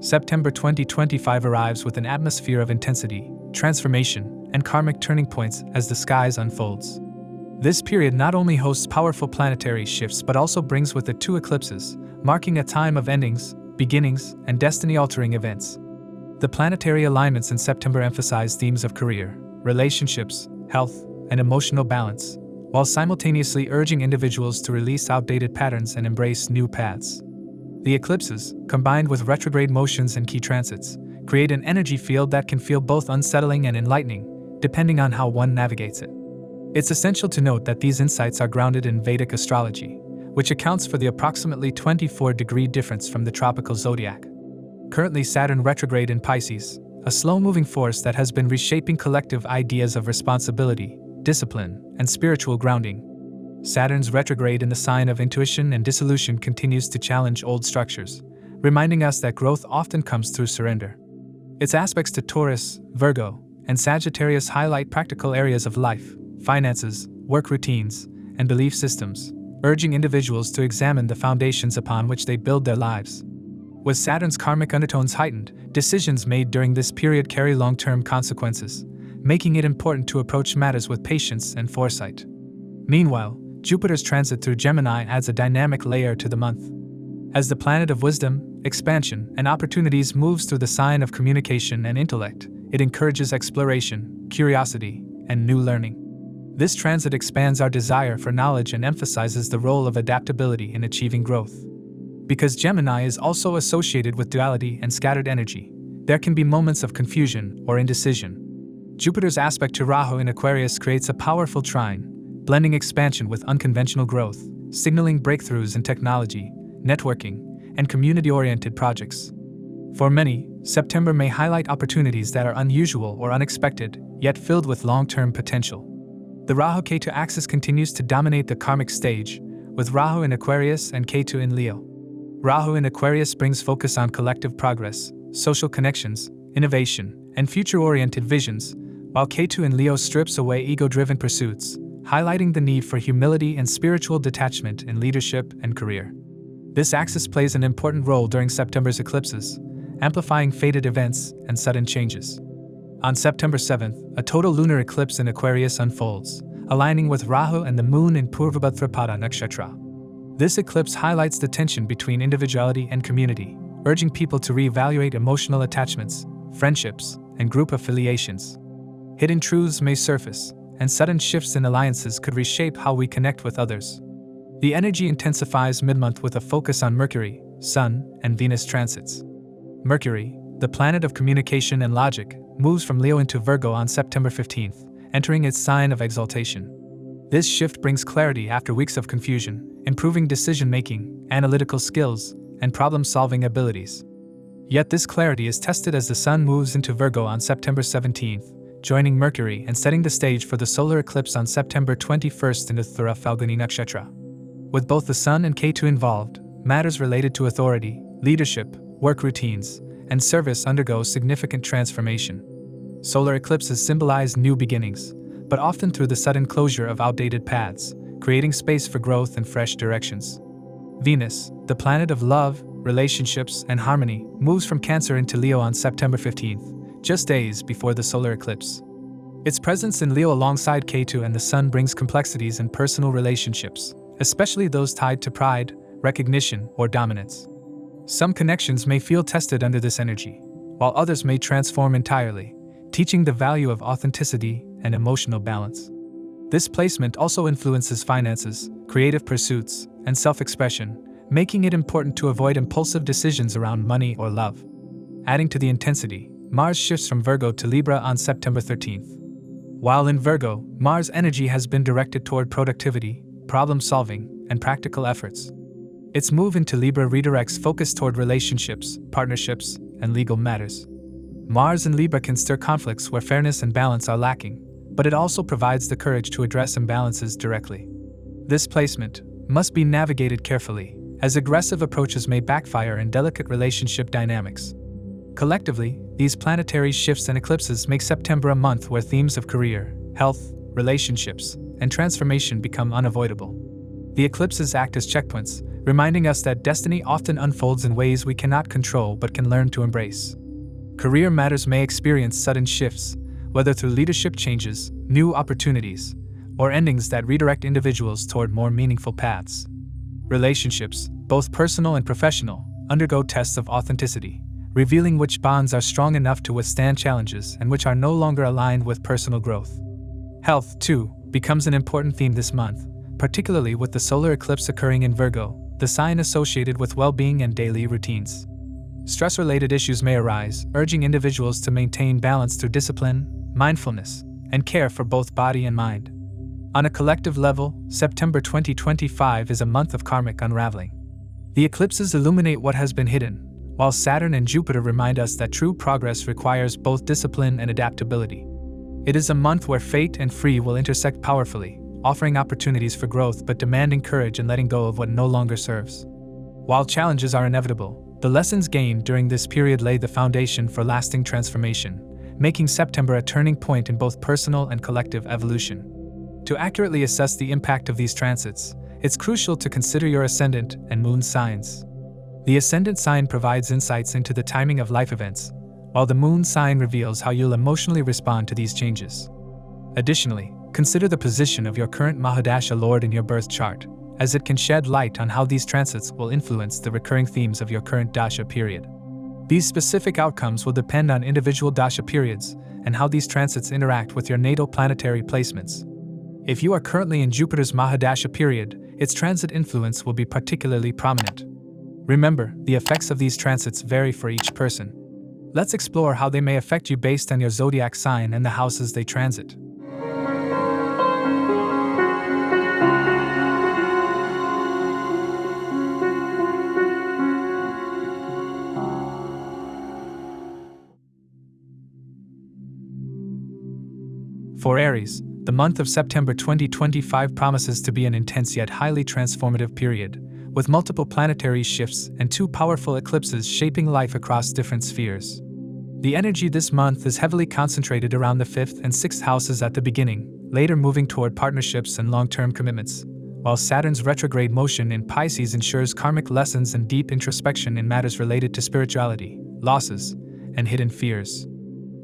September 2025 arrives with an atmosphere of intensity, transformation, and karmic turning points as the skies unfolds. This period not only hosts powerful planetary shifts but also brings with it two eclipses, marking a time of endings, beginnings, and destiny-altering events. The planetary alignments in September emphasize themes of career, relationships, health, and emotional balance, while simultaneously urging individuals to release outdated patterns and embrace new paths. The eclipses, combined with retrograde motions and key transits, create an energy field that can feel both unsettling and enlightening, depending on how one navigates it. It's essential to note that these insights are grounded in Vedic astrology, which accounts for the approximately 24-degree difference from the tropical zodiac. Currently Saturn retrograde in Pisces, a slow-moving force that has been reshaping collective ideas of responsibility, discipline, and spiritual grounding. Saturn's retrograde in the sign of intuition and dissolution continues to challenge old structures, reminding us that growth often comes through surrender. Its aspects to Taurus, Virgo, and Sagittarius highlight practical areas of life, finances, work routines, and belief systems, urging individuals to examine the foundations upon which they build their lives. With Saturn's karmic undertones heightened, decisions made during this period carry long-term consequences, making it important to approach matters with patience and foresight. Meanwhile, Jupiter's transit through Gemini adds a dynamic layer to the month. As the planet of wisdom, expansion, and opportunities moves through the sign of communication and intellect, it encourages exploration, curiosity, and new learning. This transit expands our desire for knowledge and emphasizes the role of adaptability in achieving growth. Because Gemini is also associated with duality and scattered energy, there can be moments of confusion or indecision. Jupiter's aspect to Rahu in Aquarius creates a powerful trine, blending expansion with unconventional growth, signaling breakthroughs in technology, networking, and community-oriented projects. For many, September may highlight opportunities that are unusual or unexpected, yet filled with long-term potential. The Rahu-Ketu axis continues to dominate the karmic stage, with Rahu in Aquarius and Ketu in Leo. Rahu in Aquarius brings focus on collective progress, social connections, innovation, and future-oriented visions, while Ketu in Leo strips away ego-driven pursuits, highlighting the need for humility and spiritual detachment in leadership and career. This axis plays an important role during September's eclipses, amplifying fated events and sudden changes. On September 7th, a total lunar eclipse in Aquarius unfolds, aligning with Rahu and the Moon in Purvabhadrapada Nakshatra. This eclipse highlights the tension between individuality and community, urging people to reevaluate emotional attachments, friendships, and group affiliations. Hidden truths may surface, and sudden shifts in alliances could reshape how we connect with others. The energy intensifies mid-month with a focus on Mercury, Sun, and Venus transits. Mercury, the planet of communication and logic, moves from Leo into Virgo on September 15th, entering its sign of exaltation. This shift brings clarity after weeks of confusion, improving decision-making, analytical skills, and problem-solving abilities. Yet this clarity is tested as the Sun moves into Virgo on September 17th, joining Mercury and setting the stage for the solar eclipse on September 21st in Uttara Phalguni Nakshatra. With both the Sun and Ketu involved, matters related to authority, leadership, work routines, and service undergo significant transformation. Solar eclipses symbolize new beginnings, but often through the sudden closure of outdated paths, creating space for growth and fresh directions. Venus, the planet of love, relationships, and harmony, moves from Cancer into Leo on September 15th, just days before the solar eclipse. Its presence in Leo alongside Ketu and the Sun brings complexities in personal relationships, especially those tied to pride, recognition, or dominance. Some connections may feel tested under this energy, while others may transform entirely, teaching the value of authenticity and emotional balance. This placement also influences finances, creative pursuits, and self-expression, making it important to avoid impulsive decisions around money or love. Adding to the intensity, Mars shifts from Virgo to Libra on September 13th. While in Virgo, Mars' energy has been directed toward productivity, problem-solving, and practical efforts. Its move into Libra redirects focus toward relationships, partnerships, and legal matters. Mars in Libra can stir conflicts where fairness and balance are lacking, but it also provides the courage to address imbalances directly. This placement must be navigated carefully, as aggressive approaches may backfire in delicate relationship dynamics. Collectively, these planetary shifts and eclipses make September a month where themes of career, health, relationships, and transformation become unavoidable. The eclipses act as checkpoints, reminding us that destiny often unfolds in ways we cannot control but can learn to embrace. Career matters may experience sudden shifts, whether through leadership changes, new opportunities, or endings that redirect individuals toward more meaningful paths. Relationships, both personal and professional, undergo tests of authenticity, revealing which bonds are strong enough to withstand challenges and which are no longer aligned with personal growth. Health, too, becomes an important theme this month, particularly with the solar eclipse occurring in Virgo, the sign associated with well-being and daily routines. Stress-related issues may arise, urging individuals to maintain balance through discipline, mindfulness, and care for both body and mind. On a collective level, September 2025 is a month of karmic unraveling. The eclipses illuminate what has been hidden, while Saturn and Jupiter remind us that true progress requires both discipline and adaptability. It is a month where fate and free will intersect powerfully, offering opportunities for growth but demanding courage and letting go of what no longer serves. While challenges are inevitable, the lessons gained during this period lay the foundation for lasting transformation, making September a turning point in both personal and collective evolution. To accurately assess the impact of these transits, it's crucial to consider your ascendant and moon signs. The ascendant sign provides insights into the timing of life events, while the moon sign reveals how you'll emotionally respond to these changes. Additionally, consider the position of your current Maha-Dasha lord in your birth chart, as it can shed light on how these transits will influence the recurring themes of your current Dasha period. These specific outcomes will depend on individual Dasha periods and how these transits interact with your natal planetary placements. If you are currently in Jupiter's Maha-Dasha period, its transit influence will be particularly prominent. Remember, the effects of these transits vary for each person. Let's explore how they may affect you based on your zodiac sign and the houses they transit. For Aries, the month of September 2025 promises to be an intense yet highly transformative period, with multiple planetary shifts and two powerful eclipses shaping life across different spheres. The energy this month is heavily concentrated around the 5th and 6th houses at the beginning, later moving toward partnerships and long-term commitments, while Saturn's retrograde motion in Pisces ensures karmic lessons and deep introspection in matters related to spirituality, losses, and hidden fears.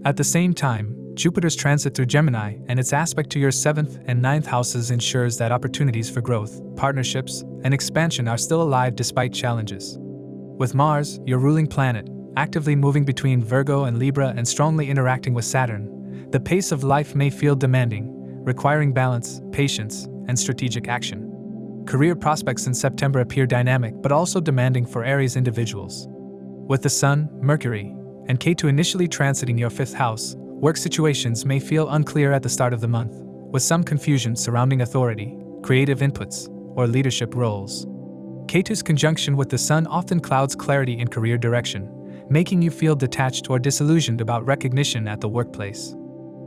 At the same time, Jupiter's transit through Gemini and its aspect to your 7th and 9th houses ensures that opportunities for growth, partnerships, and expansion are still alive despite challenges. With Mars, your ruling planet, actively moving between Virgo and Libra and strongly interacting with Saturn, the pace of life may feel demanding, requiring balance, patience, and strategic action. Career prospects in September appear dynamic but also demanding for Aries individuals. With the Sun, Mercury, and Ketu initially transiting your 5th house, work situations may feel unclear at the start of the month, with some confusion surrounding authority, creative inputs, or leadership roles. Ketu's conjunction with the Sun often clouds clarity in career direction, making you feel detached or disillusioned about recognition at the workplace.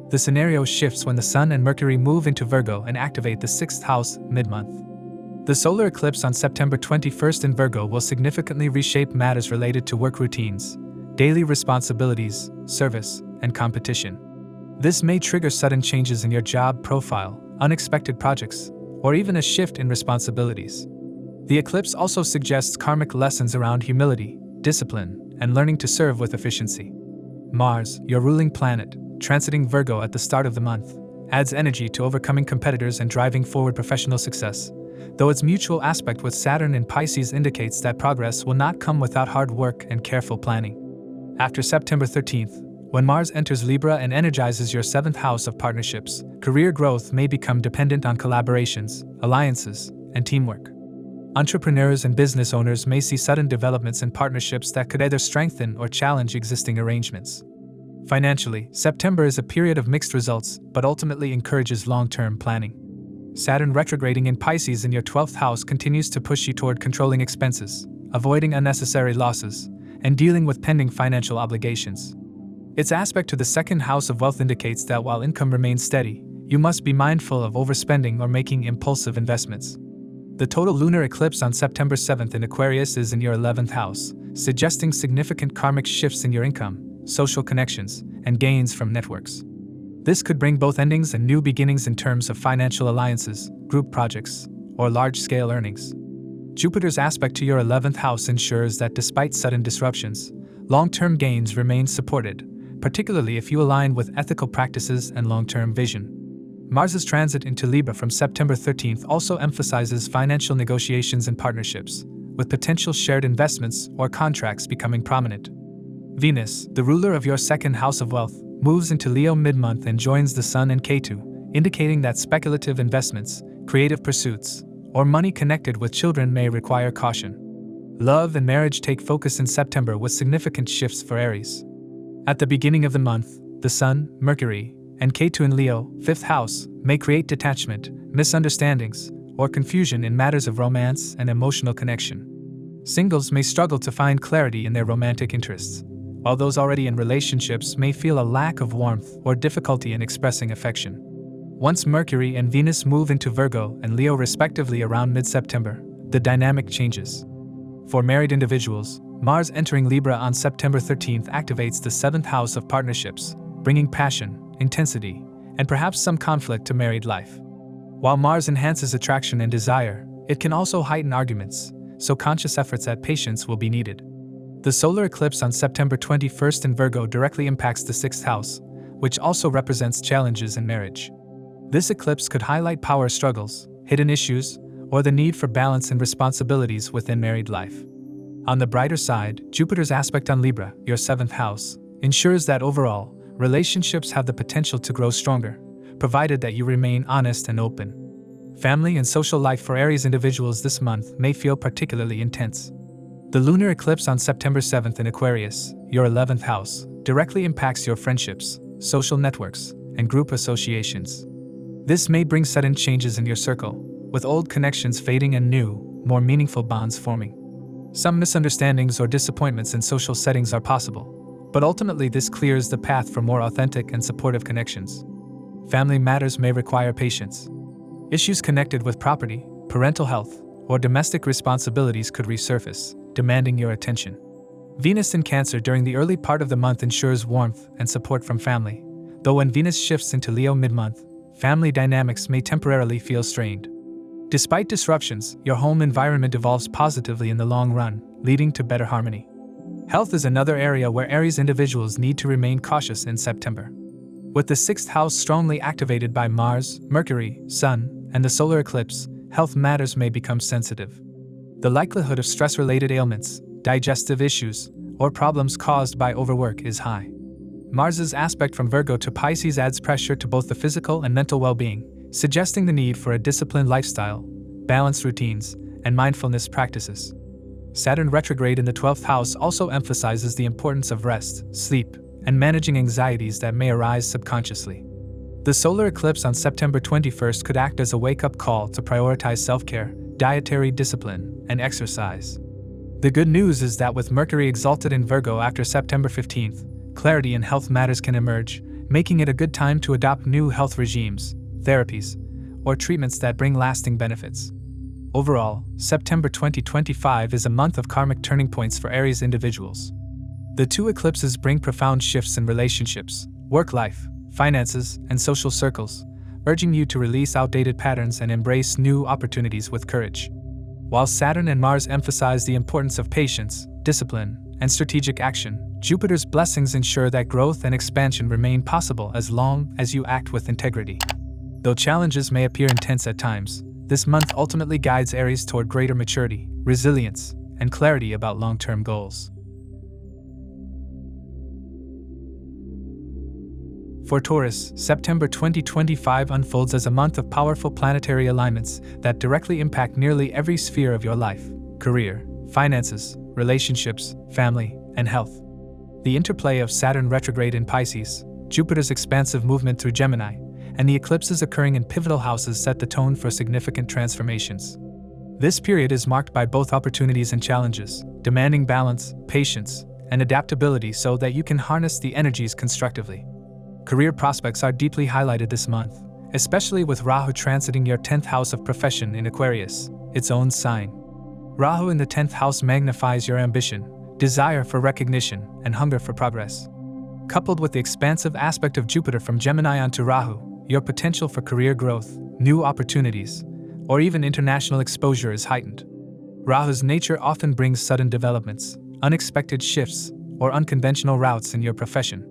The scenario shifts when the Sun and Mercury move into Virgo and activate the 6th house mid-month. The solar eclipse on September 21st in Virgo will significantly reshape matters related to work routines, daily responsibilities, service, and competition. This may trigger sudden changes in your job profile, unexpected projects, or even a shift in responsibilities. The eclipse also suggests karmic lessons around humility, discipline, and learning to serve with efficiency. Mars, your ruling planet, transiting Virgo at the start of the month, adds energy to overcoming competitors and driving forward professional success, though its mutual aspect with Saturn in Pisces indicates that progress will not come without hard work and careful planning. After September 13th, when Mars enters Libra and energizes your 7th house of partnerships, career growth may become dependent on collaborations, alliances, and teamwork. Entrepreneurs and business owners may see sudden developments in partnerships that could either strengthen or challenge existing arrangements. Financially, September is a period of mixed results, but ultimately encourages long-term planning. Saturn retrograding in Pisces in your 12th house continues to push you toward controlling expenses, avoiding unnecessary losses, and dealing with pending financial obligations. Its aspect to the 2nd house of wealth indicates that while income remains steady, you must be mindful of overspending or making impulsive investments. The total lunar eclipse on September 7th in Aquarius is in your 11th house, suggesting significant karmic shifts in your income, social connections, and gains from networks. This could bring both endings and new beginnings in terms of financial alliances, group projects, or large-scale earnings. Jupiter's aspect to your 11th house ensures that despite sudden disruptions, long-term gains remain supported, particularly if you align with ethical practices and long-term vision. Mars's transit into Libra from September 13th also emphasizes financial negotiations and partnerships, with potential shared investments or contracts becoming prominent. Venus, the ruler of your second house of wealth, moves into Leo mid-month and joins the Sun and Ketu, indicating that speculative investments, creative pursuits, or money connected with children may require caution. Love and marriage take focus in September with significant shifts for Aries. At the beginning of the month, the Sun, Mercury, and Ketu in Leo, 5th house, may create detachment, misunderstandings, or confusion in matters of romance and emotional connection. Singles may struggle to find clarity in their romantic interests, while those already in relationships may feel a lack of warmth or difficulty in expressing affection. Once Mercury and Venus move into Virgo and Leo respectively around mid-September, the dynamic changes. For married individuals, Mars entering Libra on September 13th activates the 7th house of partnerships, bringing passion, intensity, and perhaps some conflict to married life. While Mars enhances attraction and desire, it can also heighten arguments, so conscious efforts at patience will be needed. The solar eclipse on September 21st in Virgo directly impacts the 6th house, which also represents challenges in marriage. This eclipse could highlight power struggles, hidden issues, or the need for balance and responsibilities within married life. On the brighter side, Jupiter's aspect on Libra, your 7th house, ensures that overall, relationships have the potential to grow stronger, provided that you remain honest and open. Family and social life for Aries individuals this month may feel particularly intense. The lunar eclipse on September 7th in Aquarius, your 11th house, directly impacts your friendships, social networks, and group associations. This may bring sudden changes in your circle, with old connections fading and new, more meaningful bonds forming. Some misunderstandings or disappointments in social settings are possible, but ultimately this clears the path for more authentic and supportive connections. Family matters may require patience. Issues connected with property, parental health, or domestic responsibilities could resurface, demanding your attention. Venus in Cancer during the early part of the month ensures warmth and support from family, though when Venus shifts into Leo mid-month, family dynamics may temporarily feel strained. Despite disruptions, your home environment evolves positively in the long run, leading to better harmony. Health is another area where Aries individuals need to remain cautious in September. With the 6th house strongly activated by Mars, Mercury, Sun, and the solar eclipse, health matters may become sensitive. The likelihood of stress-related ailments, digestive issues, or problems caused by overwork is high. Mars's aspect from Virgo to Pisces adds pressure to both the physical and mental well-being, suggesting the need for a disciplined lifestyle, balanced routines, and mindfulness practices. Saturn retrograde in the 12th house also emphasizes the importance of rest, sleep, and managing anxieties that may arise subconsciously. The solar eclipse on September 21st could act as a wake-up call to prioritize self-care, dietary discipline, and exercise. The good news is that with Mercury exalted in Virgo after September 15th, clarity in health matters can emerge, making it a good time to adopt new health regimes, therapies, or treatments that bring lasting benefits. Overall, September 2025 is a month of karmic turning points for Aries individuals. The two eclipses bring profound shifts in relationships, work life, finances, and social circles, urging you to release outdated patterns and embrace new opportunities with courage. While Saturn and Mars emphasize the importance of patience, discipline, and strategic action, Jupiter's blessings ensure that growth and expansion remain possible as long as you act with integrity. Though challenges may appear intense at times, this month ultimately guides Aries toward greater maturity, resilience, and clarity about long-term goals. For Taurus, September 2025 unfolds as a month of powerful planetary alignments that directly impact nearly every sphere of your life: career, finances, relationships, family, and health. The interplay of Saturn retrograde in Pisces, Jupiter's expansive movement through Gemini, and the eclipses occurring in pivotal houses set the tone for significant transformations. This period is marked by both opportunities and challenges, demanding balance, patience, and adaptability so that you can harness the energies constructively. Career prospects are deeply highlighted this month, especially with Rahu transiting your 10th house of profession in Aquarius, its own sign. Rahu in the 10th house magnifies your ambition, desire for recognition, and hunger for progress. Coupled with the expansive aspect of Jupiter from Gemini onto Rahu, your potential for career growth, new opportunities, or even international exposure is heightened. Rahu's nature often brings sudden developments, unexpected shifts, or unconventional routes in your profession.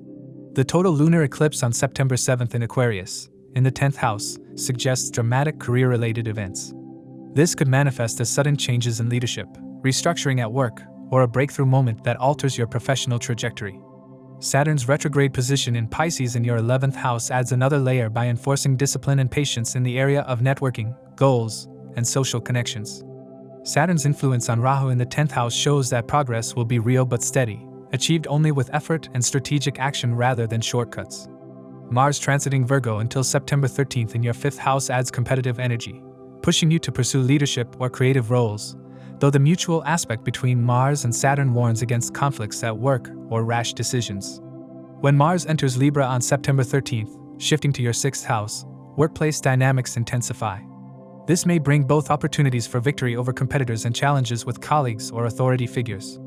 The total lunar eclipse on September 7th in Aquarius, in the 10th house, suggests dramatic career-related events. This could manifest as sudden changes in leadership, restructuring at work, or a breakthrough moment that alters your professional trajectory. Saturn's retrograde position in Pisces in your 11th house adds another layer by enforcing discipline and patience in the area of networking, goals, and social connections. Saturn's influence on Rahu in the 10th house shows that progress will be real but steady, achieved only with effort and strategic action rather than shortcuts. Mars transiting Virgo until September 13th in your 5th house adds competitive energy, pushing you to pursue leadership or creative roles, though the mutual aspect between Mars and Saturn warns against conflicts at work or rash decisions. When Mars enters Libra on September 13th, shifting to your 6th house, workplace dynamics intensify. This may bring both opportunities for victory over competitors and challenges with colleagues or authority figures.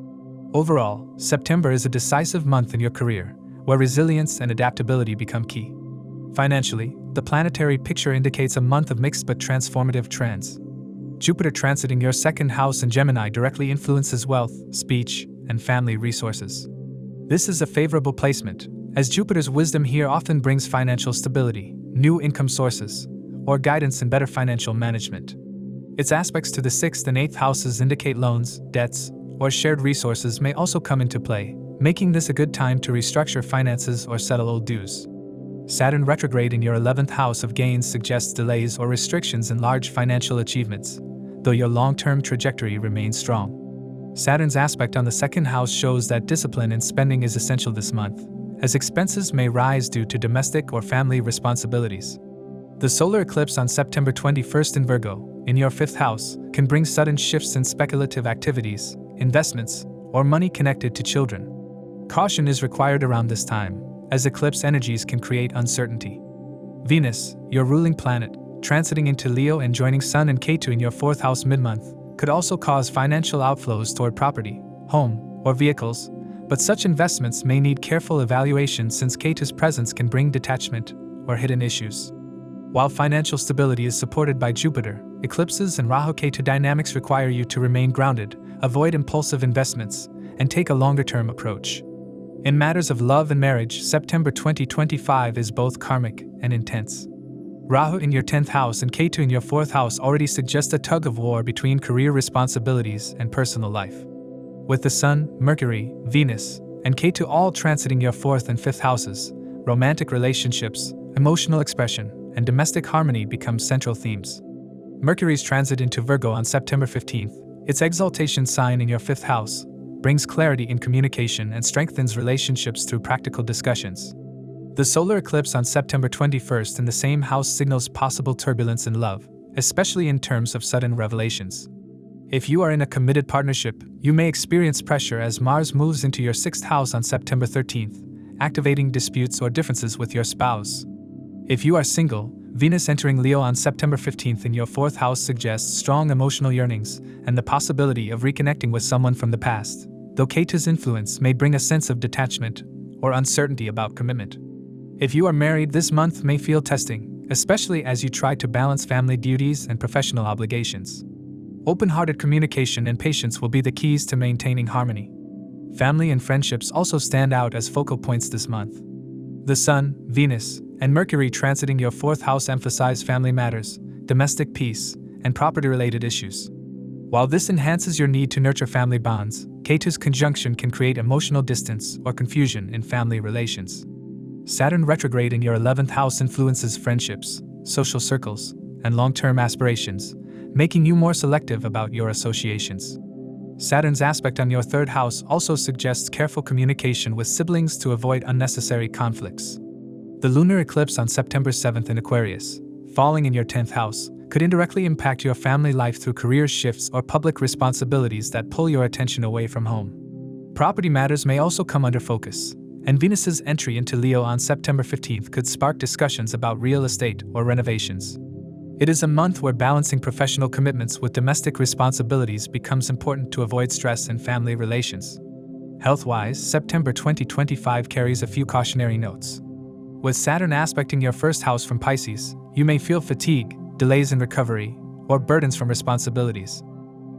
Overall, September is a decisive month in your career, where resilience and adaptability become key. Financially, the planetary picture indicates a month of mixed but transformative trends. Jupiter transiting your 2nd house in Gemini directly influences wealth, speech, and family resources. This is a favorable placement, as Jupiter's wisdom here often brings financial stability, new income sources, or guidance in better financial management. Its aspects to the 6th and 8th houses indicate loans, debts, or shared resources may also come into play, making this a good time to restructure finances or settle old dues. Saturn retrograde in your 11th house of gains suggests delays or restrictions in large financial achievements, though your long-term trajectory remains strong. Saturn's aspect on the 2nd house shows that discipline in spending is essential this month, as expenses may rise due to domestic or family responsibilities. The solar eclipse on September 21st in Virgo, in your 5th house, can bring sudden shifts in speculative activities, investments, or money connected to children. Caution is required around this time, as eclipse energies can create uncertainty. Venus, your ruling planet, transiting into Leo and joining Sun and Ketu in your 4th house mid-month, could also cause financial outflows toward property, home, or vehicles, but such investments may need careful evaluation since Ketu's presence can bring detachment or hidden issues. While financial stability is supported by Jupiter, eclipses and Rahu-Ketu dynamics require you to remain grounded, avoid impulsive investments, and take a longer-term approach. In matters of love and marriage, September 2025 is both karmic and intense. Rahu in your 10th house and Ketu in your 4th house already suggest a tug-of-war between career responsibilities and personal life. With the Sun, Mercury, Venus, and Ketu all transiting your 4th and 5th houses, romantic relationships, emotional expression, and domestic harmony become central themes. Mercury's transit into Virgo on September 15th, its exaltation sign in your 5th house, brings clarity in communication and strengthens relationships through practical discussions. The solar eclipse on September 21st in the same house signals possible turbulence in love, especially in terms of sudden revelations. If you are in a committed partnership, you may experience pressure as Mars moves into your 6th house on September 13th, activating disputes or differences with your spouse. If you are single, Venus entering Leo on September 15th in your 4th house suggests strong emotional yearnings and the possibility of reconnecting with someone from the past, though Ketu's influence may bring a sense of detachment or uncertainty about commitment. If you are married, this month may feel testing, especially as you try to balance family duties and professional obligations. Open-hearted communication and patience will be the keys to maintaining harmony. Family and friendships also stand out as focal points this month. The Sun, Venus, and Mercury transiting your 4th house emphasize family matters, domestic peace, and property-related issues. While this enhances your need to nurture family bonds, Ketu's conjunction can create emotional distance or confusion in family relations. Saturn retrograde in your 11th house influences friendships, social circles, and long-term aspirations, making you more selective about your associations. Saturn's aspect on your 3rd house also suggests careful communication with siblings to avoid unnecessary conflicts. The lunar eclipse on September 7th in Aquarius, falling in your 10th house, could indirectly impact your family life through career shifts or public responsibilities that pull your attention away from home. Property matters may also come under focus, and Venus's entry into Leo on September 15th could spark discussions about real estate or renovations. It is a month where balancing professional commitments with domestic responsibilities becomes important to avoid stress in family relations. Health-wise, September 2025 carries a few cautionary notes. With Saturn aspecting your 1st house from Pisces, you may feel fatigue, delays in recovery, or burdens from responsibilities.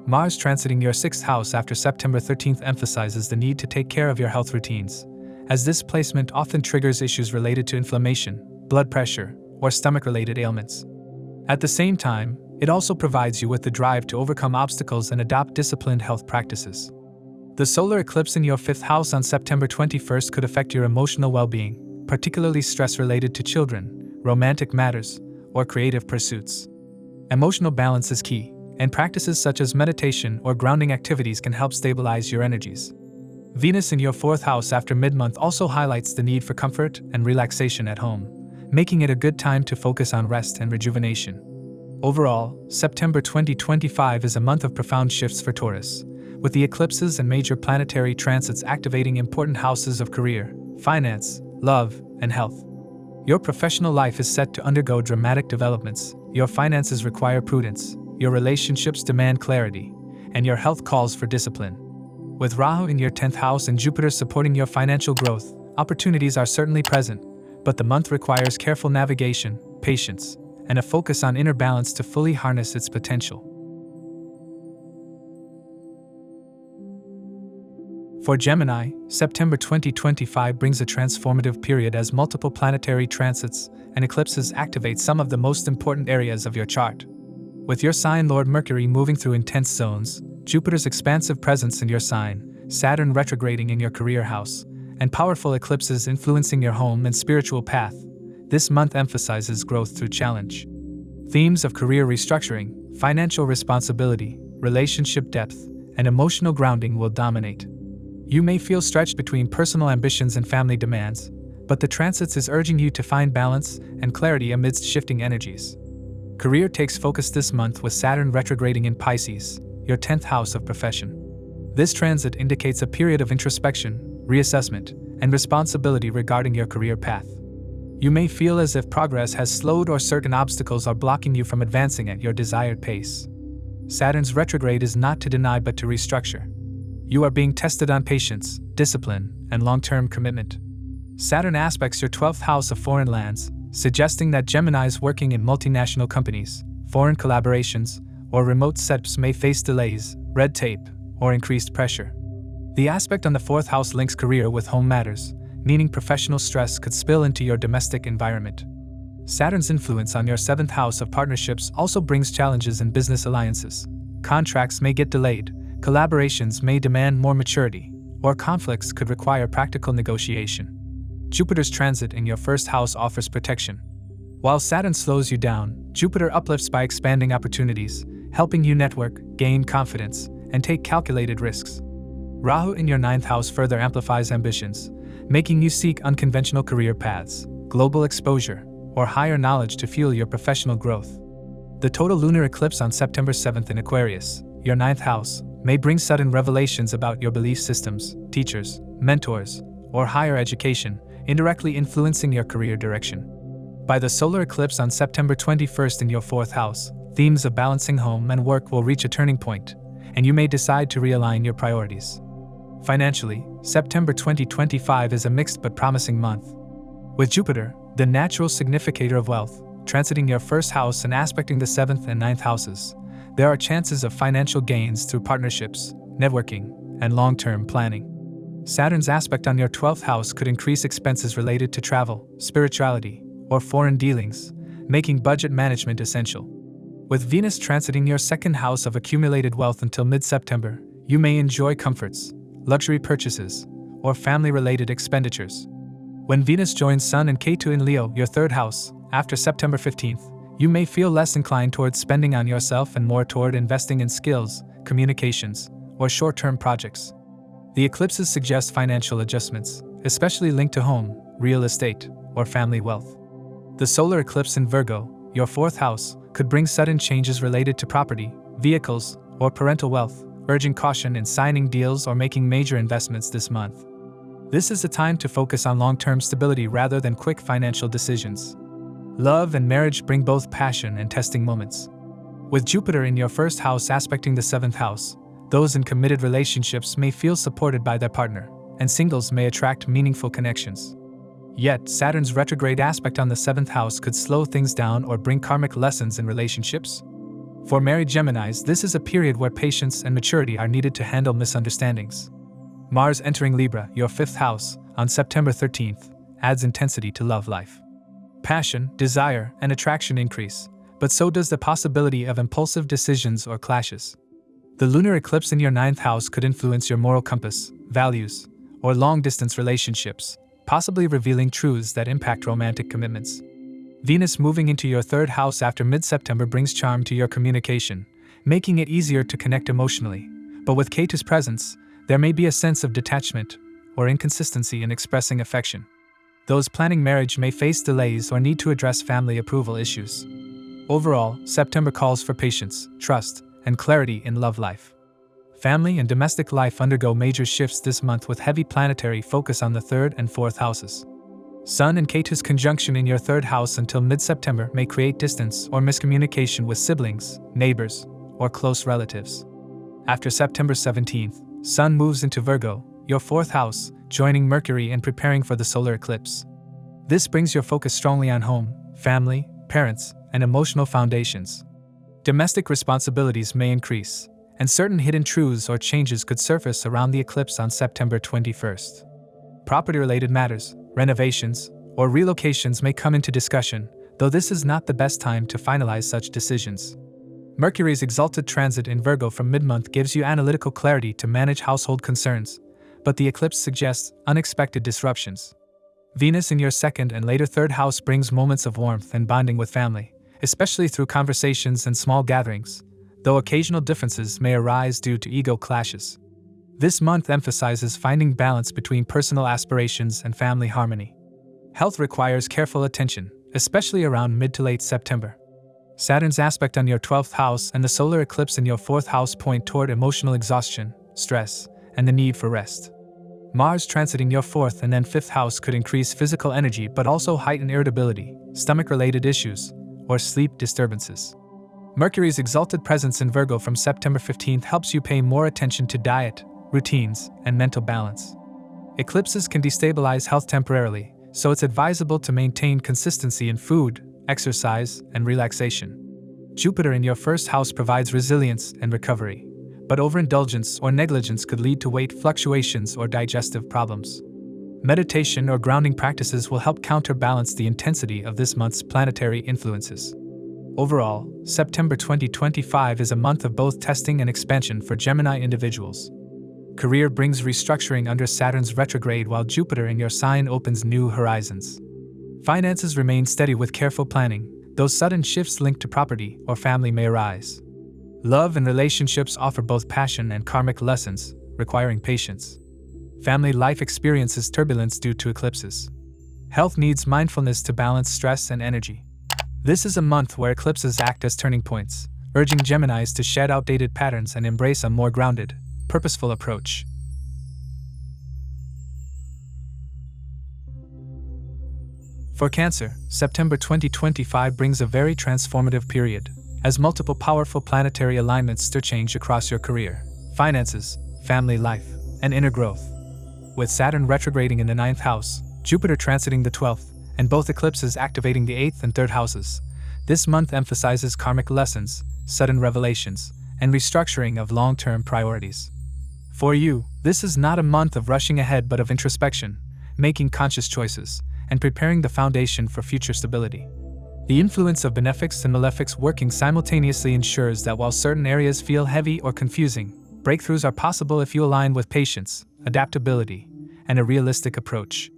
Mars transiting your 6th house after September 13th emphasizes the need to take care of your health routines, as this placement often triggers issues related to inflammation, blood pressure, or stomach-related ailments. At the same time, it also provides you with the drive to overcome obstacles and adopt disciplined health practices. The solar eclipse in your 5th house on September 21st could affect your emotional well-being, particularly stress related to children, romantic matters, or creative pursuits. Emotional balance is key, and practices such as meditation or grounding activities can help stabilize your energies. Venus in your 4th house after mid-month also highlights the need for comfort and relaxation at home, making it a good time to focus on rest and rejuvenation. Overall, September 2025 is a month of profound shifts for Taurus, with the eclipses and major planetary transits activating important houses of career, finance, love, and health. Your professional life is set to undergo dramatic developments, your finances require prudence, your relationships demand clarity, and your health calls for discipline. With Rahu in your 10th house and Jupiter supporting your financial growth, opportunities are certainly present, but the month requires careful navigation, patience, and a focus on inner balance to fully harness its potential. For Gemini, September 2025 brings a transformative period as multiple planetary transits and eclipses activate some of the most important areas of your chart. With your sign Lord Mercury moving through intense zones, Jupiter's expansive presence in your sign, Saturn retrograding in your career house, and powerful eclipses influencing your home and spiritual path, this month emphasizes growth through challenge. Themes of career restructuring, financial responsibility, relationship depth, and emotional grounding will dominate. You may feel stretched between personal ambitions and family demands, but the transits is urging you to find balance and clarity amidst shifting energies. Career takes focus this month with Saturn retrograding in Pisces, your 10th house of profession. This transit indicates a period of introspection, reassessment, and responsibility regarding your career path. You may feel as if progress has slowed or certain obstacles are blocking you from advancing at your desired pace. Saturn's retrograde is not to deny but to restructure. You are being tested on patience, discipline, and long-term commitment. Saturn aspects your 12th house of foreign lands, suggesting that Geminis working in multinational companies, foreign collaborations, or remote setups may face delays, red tape, or increased pressure. The aspect on the 4th house links career with home matters, meaning professional stress could spill into your domestic environment. Saturn's influence on your 7th house of partnerships also brings challenges in business alliances. Contracts may get delayed, collaborations may demand more maturity, or conflicts could require practical negotiation. Jupiter's transit in your 1st house offers protection. While Saturn slows you down, Jupiter uplifts by expanding opportunities, helping you network, gain confidence, and take calculated risks. Rahu in your 9th house further amplifies ambitions, making you seek unconventional career paths, global exposure, or higher knowledge to fuel your professional growth. The total lunar eclipse on September 7th in Aquarius, your 9th house, may bring sudden revelations about your belief systems, teachers, mentors, or higher education, indirectly influencing your career direction. By the solar eclipse on September 21st in your 4th house, themes of balancing home and work will reach a turning point, and you may decide to realign your priorities. Financially, September 2025 is a mixed but promising month. With Jupiter, the natural significator of wealth, transiting your 1st house and aspecting the 7th and 9th houses, there are chances of financial gains through partnerships, networking, and long-term planning. Saturn's aspect on your 12th house could increase expenses related to travel, spirituality, or foreign dealings, making budget management essential. With Venus transiting your 2nd house of accumulated wealth until mid-September, you may enjoy comforts, luxury purchases, or family-related expenditures. When Venus joins Sun and Ketu in Leo, your 3rd house, after September 15th, you may feel less inclined towards spending on yourself and more toward investing in skills, communications, or short-term projects. The eclipses suggest financial adjustments, especially linked to home, real estate, or family wealth. The solar eclipse in Virgo, your 4th house, could bring sudden changes related to property, vehicles, or parental wealth, urging caution in signing deals or making major investments this month. This is a time to focus on long-term stability rather than quick financial decisions. Love and marriage bring both passion and testing moments. With Jupiter in your 1st house aspecting the 7th house, those in committed relationships may feel supported by their partner, and singles may attract meaningful connections. Yet, Saturn's retrograde aspect on the 7th house could slow things down or bring karmic lessons in relationships. For married Geminis, this is a period where patience and maturity are needed to handle misunderstandings. Mars entering Libra, your 5th house, on September 13th, adds intensity to love life. Passion, desire, and attraction increase, but so does the possibility of impulsive decisions or clashes. The lunar eclipse in your 9th house could influence your moral compass, values, or long-distance relationships, possibly revealing truths that impact romantic commitments. Venus moving into your 3rd house after mid-September brings charm to your communication, making it easier to connect emotionally. But with Ketu's presence, there may be a sense of detachment or inconsistency in expressing affection. Those planning marriage may face delays or need to address family approval issues. Overall, September calls for patience, trust, and clarity in love life. Family and domestic life undergo major shifts this month with heavy planetary focus on the 3rd and 4th houses. Sun and Ketu's conjunction in your 3rd house until mid-September may create distance or miscommunication with siblings, neighbors, or close relatives. After September 17th, Sun moves into Virgo, your 4th house, joining Mercury and preparing for the solar eclipse. This brings your focus strongly on home, family, parents, and emotional foundations. Domestic responsibilities may increase, and certain hidden truths or changes could surface around the eclipse on September 21st. Property-related matters, renovations, or relocations may come into discussion, though this is not the best time to finalize such decisions. Mercury's exalted transit in Virgo from mid-month gives you analytical clarity to manage household concerns, but the eclipse suggests unexpected disruptions. Venus in your 2nd and later 3rd house brings moments of warmth and bonding with family, especially through conversations and small gatherings, though occasional differences may arise due to ego clashes. This month emphasizes finding balance between personal aspirations and family harmony. Health requires careful attention, especially around mid to late September. Saturn's aspect on your 12th house and the solar eclipse in your 4th house point toward emotional exhaustion, stress, and the need for rest. Mars transiting your 4th and then 5th house could increase physical energy but also heighten irritability, stomach-related issues, or sleep disturbances. Mercury's exalted presence in Virgo from September 15th helps you pay more attention to diet, routines, and mental balance. Eclipses can destabilize health temporarily, so it's advisable to maintain consistency in food, exercise, and relaxation. Jupiter in your 1st house provides resilience and recovery, but overindulgence or negligence could lead to weight fluctuations or digestive problems. Meditation or grounding practices will help counterbalance the intensity of this month's planetary influences. Overall, September 2025 is a month of both testing and expansion for Gemini individuals. Career brings restructuring under Saturn's retrograde while Jupiter in your sign opens new horizons. Finances remain steady with careful planning, though sudden shifts linked to property or family may arise. Love and relationships offer both passion and karmic lessons, requiring patience. Family life experiences turbulence due to eclipses. Health needs mindfulness to balance stress and energy. This is a month where eclipses act as turning points, urging Geminis to shed outdated patterns and embrace a more grounded, purposeful approach. For Cancer, September 2025 brings a very transformative period, as multiple powerful planetary alignments stir change across your career, finances, family life, and inner growth. With Saturn retrograding in the 9th house, Jupiter transiting the 12th, and both eclipses activating the 8th and 3rd houses, this month emphasizes karmic lessons, sudden revelations, and restructuring of long-term priorities. For you, this is not a month of rushing ahead but of introspection, making conscious choices, and preparing the foundation for future stability. The influence of benefics and malefics working simultaneously ensures that while certain areas feel heavy or confusing, breakthroughs are possible if you align with patience, adaptability, and a realistic approach.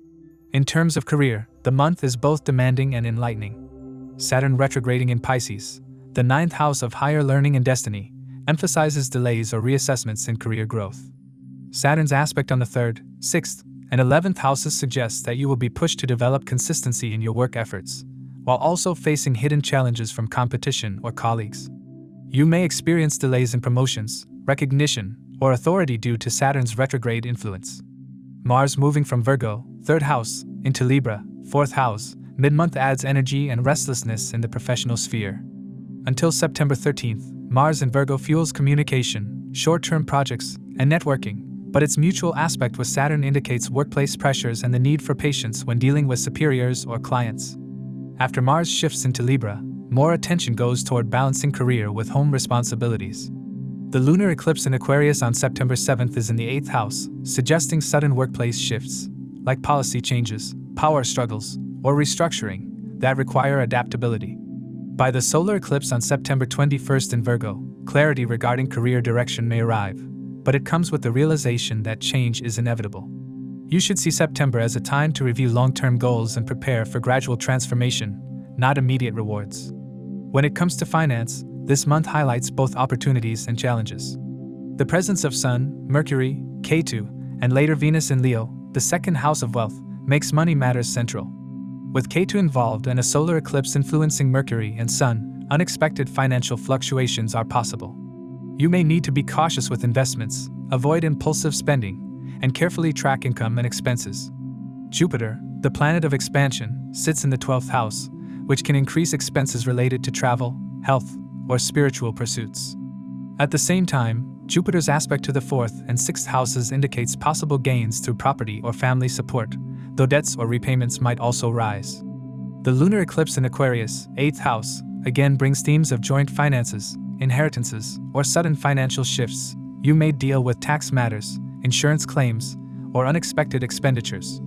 In terms of career, the month is both demanding and enlightening. Saturn retrograding in Pisces, the 9th house of higher learning and destiny, emphasizes delays or reassessments in career growth. Saturn's aspect on the 3rd, 6th, and 11th houses suggests that you will be pushed to develop consistency in your work efforts, while also facing hidden challenges from competition or colleagues. You may experience delays in promotions, recognition, or authority due to Saturn's retrograde influence. Mars moving from Virgo, 3rd house, into Libra, 4th house, mid-month adds energy and restlessness in the professional sphere. Until September 13th, Mars in Virgo fuels communication, short-term projects, and networking, but its mutual aspect with Saturn indicates workplace pressures and the need for patience when dealing with superiors or clients. After Mars shifts into Libra, more attention goes toward balancing career with home responsibilities. The lunar eclipse in Aquarius on September 7th is in the 8th house, suggesting sudden workplace shifts, like policy changes, power struggles, or restructuring, that require adaptability. By the solar eclipse on September 21st in Virgo, clarity regarding career direction may arrive, but it comes with the realization that change is inevitable. You should see September as a time to review long-term goals and prepare for gradual transformation, not immediate rewards. When it comes to finance, this month highlights both opportunities and challenges. The presence of Sun, Mercury, Ketu, and later Venus in Leo, the second house of wealth, makes money matters central. With Ketu involved and a solar eclipse influencing Mercury and Sun, unexpected financial fluctuations are possible. You may need to be cautious with investments, avoid impulsive spending, and carefully track income and expenses. Jupiter, the planet of expansion, sits in the 12th house, which can increase expenses related to travel, health, or spiritual pursuits. At the same time, Jupiter's aspect to the 4th and 6th houses indicates possible gains through property or family support, though debts or repayments might also rise. The lunar eclipse in Aquarius, 8th house, again brings themes of joint finances, inheritances, or sudden financial shifts. You may deal with tax matters, insurance claims, or unexpected expenditures.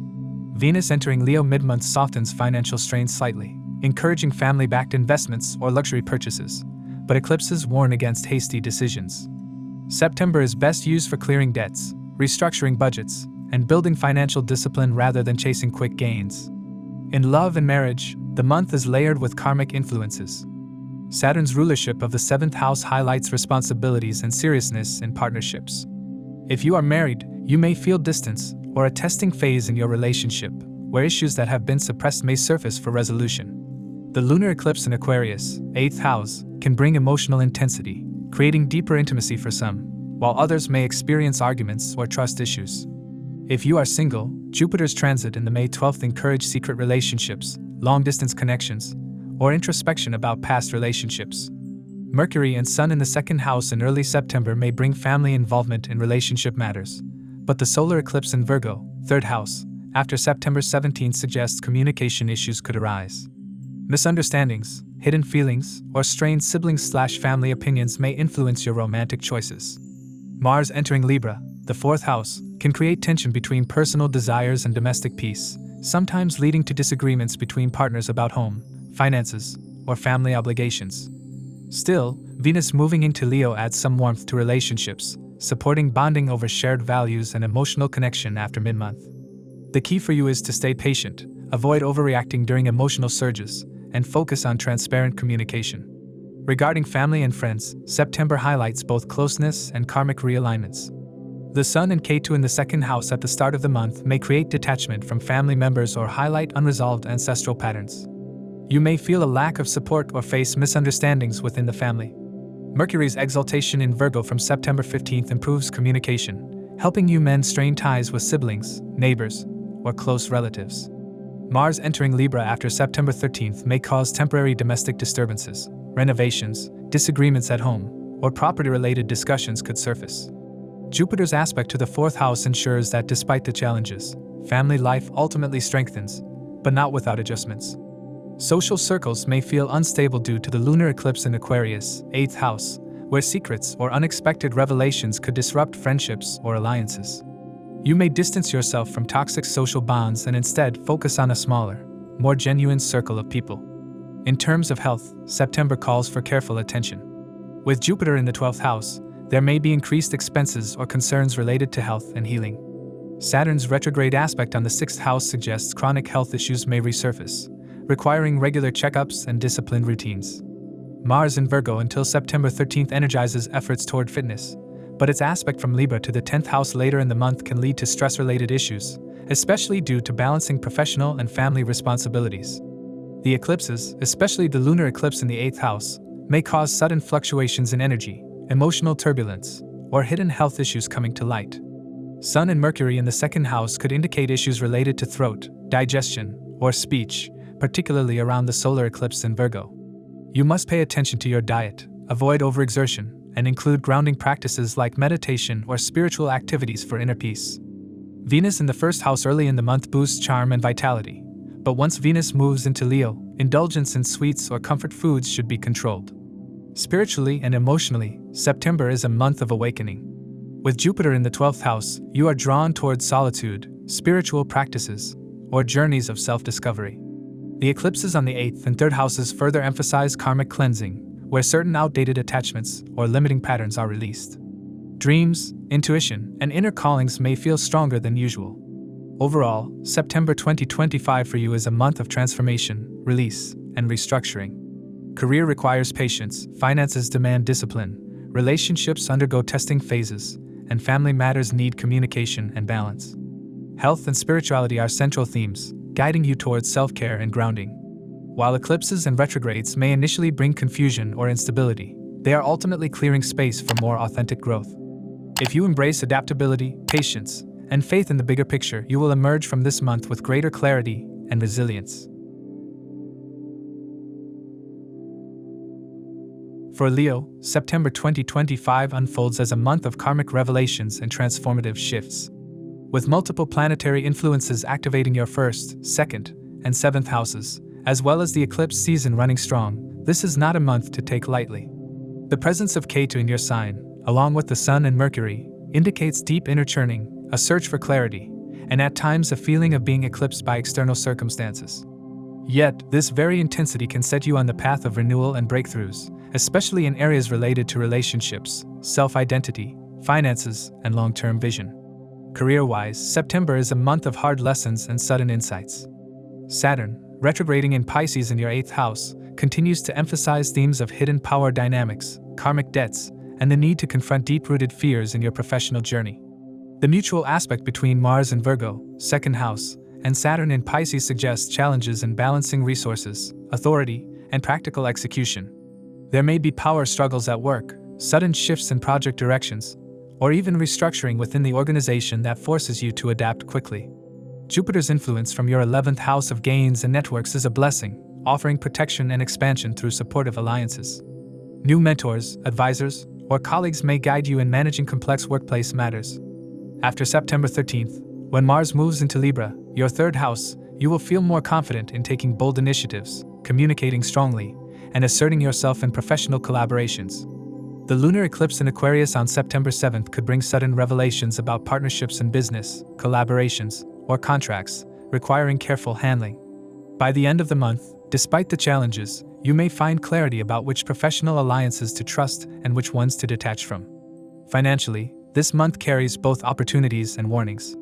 Venus entering Leo mid-month softens financial strain slightly, encouraging family-backed investments or luxury purchases, but eclipses warn against hasty decisions. September is best used for clearing debts, restructuring budgets, and building financial discipline rather than chasing quick gains. In love and marriage, the month is layered with karmic influences. Saturn's rulership of the 7th house highlights responsibilities and seriousness in partnerships. If you are married, you may feel distance or a testing phase in your relationship, where issues that have been suppressed may surface for resolution. The lunar eclipse in Aquarius, 8th house, can bring emotional intensity, creating deeper intimacy for some, while others may experience arguments or trust issues. If you are single, Jupiter's transit in the May 12th encourage secret relationships, long-distance connections, or introspection about past relationships. Mercury and Sun in the 2nd house in early September may bring family involvement in relationship matters, but the solar eclipse in Virgo, 3rd house, after September 17th suggests communication issues could arise. Misunderstandings, hidden feelings, or strained siblings/family opinions may influence your romantic choices. Mars entering Libra, the 4th house, can create tension between personal desires and domestic peace, sometimes leading to disagreements between partners about home, finances, or family obligations. Still, Venus moving into Leo adds some warmth to relationships, supporting bonding over shared values and emotional connection after mid-month. The key for you is to stay patient, avoid overreacting during emotional surges, and focus on transparent communication. Regarding family and friends, September highlights both closeness and karmic realignments. The Sun and Ketu in the 2nd house at the start of the month may create detachment from family members or highlight unresolved ancestral patterns. You may feel a lack of support or face misunderstandings within the family. Mercury's exaltation in Virgo from September 15th improves communication, helping you mend strained ties with siblings, neighbors, or close relatives. Mars entering Libra after September 13th may cause temporary domestic disturbances, renovations, disagreements at home, or property-related discussions could surface. Jupiter's aspect to the 4th house ensures that despite the challenges, family life ultimately strengthens, but not without adjustments. Social circles may feel unstable due to the lunar eclipse in Aquarius, 8th house, where secrets or unexpected revelations could disrupt friendships or alliances. You may distance yourself from toxic social bonds and instead focus on a smaller, more genuine circle of people. In terms of health, September calls for careful attention. With Jupiter in the 12th house, there may be increased expenses or concerns related to health and healing. Saturn's retrograde aspect on the 6th house suggests chronic health issues may resurface, requiring regular checkups and disciplined routines. Mars in Virgo until September 13th energizes efforts toward fitness, but its aspect from Libra to the 10th house later in the month can lead to stress-related issues, especially due to balancing professional and family responsibilities. The eclipses, especially the lunar eclipse in the 8th house, may cause sudden fluctuations in energy, emotional turbulence, or hidden health issues coming to light. Sun and Mercury in the 2nd house could indicate issues related to throat, digestion, or speech, particularly around the solar eclipse in Virgo. You must pay attention to your diet, avoid overexertion, and include grounding practices like meditation or spiritual activities for inner peace. Venus in the 1st house early in the month boosts charm and vitality, But once Venus moves into Leo, indulgence in sweets or comfort foods should be controlled. Spiritually and emotionally, September is a month of awakening. With Jupiter in the 12th house, you are drawn towards solitude, spiritual practices, or journeys of self-discovery. The eclipses on the 8th and 3rd houses further emphasize karmic cleansing, where certain outdated attachments or limiting patterns are released. Dreams, intuition, and inner callings may feel stronger than usual. Overall, September 2025 for you is a month of transformation, release, and restructuring. Career requires patience, finances demand discipline, relationships undergo testing phases, and family matters need communication and balance. Health and spirituality are central themes, guiding you towards self-care and grounding. While eclipses and retrogrades may initially bring confusion or instability, they are ultimately clearing space for more authentic growth. If you embrace adaptability, patience, and faith in the bigger picture, you will emerge from this month with greater clarity and resilience. For Leo, September 2025 unfolds as a month of karmic revelations and transformative shifts. With multiple planetary influences activating your 1st, 2nd, and 7th houses, as well as the eclipse season running strong, this is not a month to take lightly. The presence of Ketu in your sign, along with the Sun and Mercury, indicates deep inner churning, a search for clarity, and at times a feeling of being eclipsed by external circumstances. Yet, this very intensity can set you on the path of renewal and breakthroughs, especially in areas related to relationships, self-identity, finances, and long-term vision. Career-wise, September is a month of hard lessons and sudden insights. Saturn, retrograding in Pisces in your 8th house, continues to emphasize themes of hidden power dynamics, karmic debts, and the need to confront deep-rooted fears in your professional journey. The mutual aspect between Mars in Virgo, 2nd house, and Saturn in Pisces suggests challenges in balancing resources, authority, and practical execution. There may be power struggles at work, sudden shifts in project directions, or even restructuring within the organization that forces you to adapt quickly. Jupiter's influence from your 11th house of gains and networks is a blessing, offering protection and expansion through supportive alliances. New mentors, advisors, or colleagues may guide you in managing complex workplace matters. After September 13th, when Mars moves into Libra, your 3rd house, you will feel more confident in taking bold initiatives, communicating strongly, and asserting yourself in professional collaborations. The lunar eclipse in Aquarius on September 7th could bring sudden revelations about partnerships in business, collaborations, or contracts, requiring careful handling. By the end of the month, despite the challenges, you may find clarity about which professional alliances to trust and which ones to detach from. Financially, this month carries both opportunities and warnings.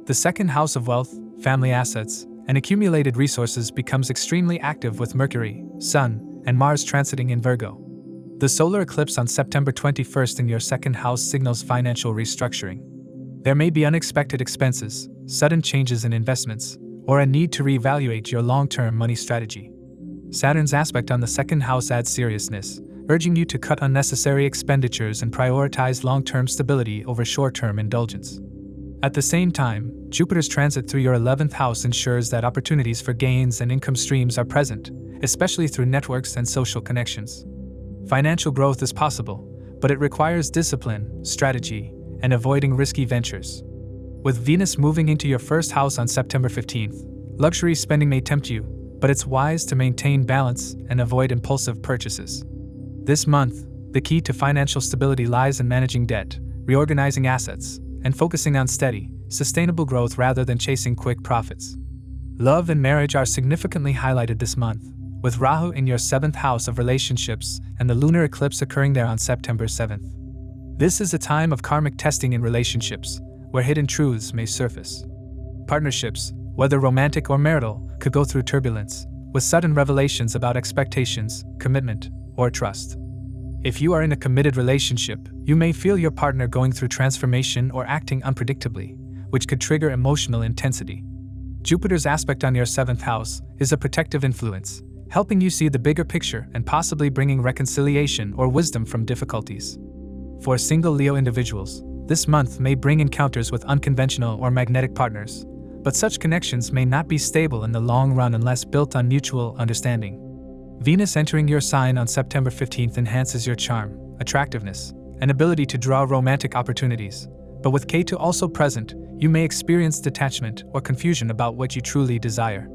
The 2nd house of wealth, family assets, and accumulated resources becomes extremely active with Mercury, Sun, and Mars transiting in Virgo. The solar eclipse on September 21st in your 2nd house signals financial restructuring. There may be unexpected expenses, sudden changes in investments, or a need to reevaluate your long-term money strategy. Saturn's aspect on the 2nd house adds seriousness, urging you to cut unnecessary expenditures and prioritize long-term stability over short-term indulgence. At the same time, Jupiter's transit through your 11th house ensures that opportunities for gains and income streams are present, especially through networks and social connections. Financial growth is possible, but it requires discipline, strategy, and avoiding risky ventures. With Venus moving into your 1st house on September 15th, luxury spending may tempt you, but it's wise to maintain balance and avoid impulsive purchases. This month, the key to financial stability lies in managing debt, reorganizing assets, and focusing on steady, sustainable growth rather than chasing quick profits. Love and marriage are significantly highlighted this month, with Rahu in your 7th house of relationships and the lunar eclipse occurring there on September 7th. This is a time of karmic testing in relationships, where hidden truths may surface. Partnerships, whether romantic or marital, could go through turbulence, with sudden revelations about expectations, commitment, or trust. If you are in a committed relationship, you may feel your partner going through transformation or acting unpredictably, which could trigger emotional intensity. Jupiter's aspect on your 7th house is a protective influence, helping you see the bigger picture and possibly bringing reconciliation or wisdom from difficulties. For single Leo individuals, this month may bring encounters with unconventional or magnetic partners, but such connections may not be stable in the long run unless built on mutual understanding. Venus entering your sign on September 15th enhances your charm, attractiveness, and ability to draw romantic opportunities, but with Ketu also present, you may experience detachment or confusion about what you truly desire.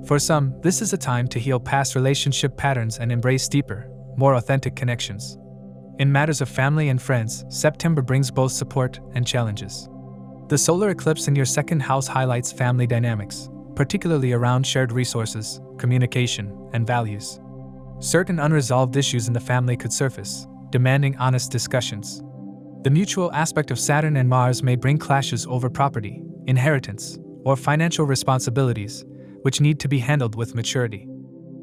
For some, this is a time to heal past relationship patterns and embrace deeper, more authentic connections. In matters of family and friends, September brings both support and challenges. The solar eclipse in your second house highlights family dynamics, particularly around shared resources, communication, and values. Certain unresolved issues in the family could surface, demanding honest discussions. The mutual aspect of Saturn and Mars may bring clashes over property, inheritance, or financial responsibilities, which need to be handled with maturity.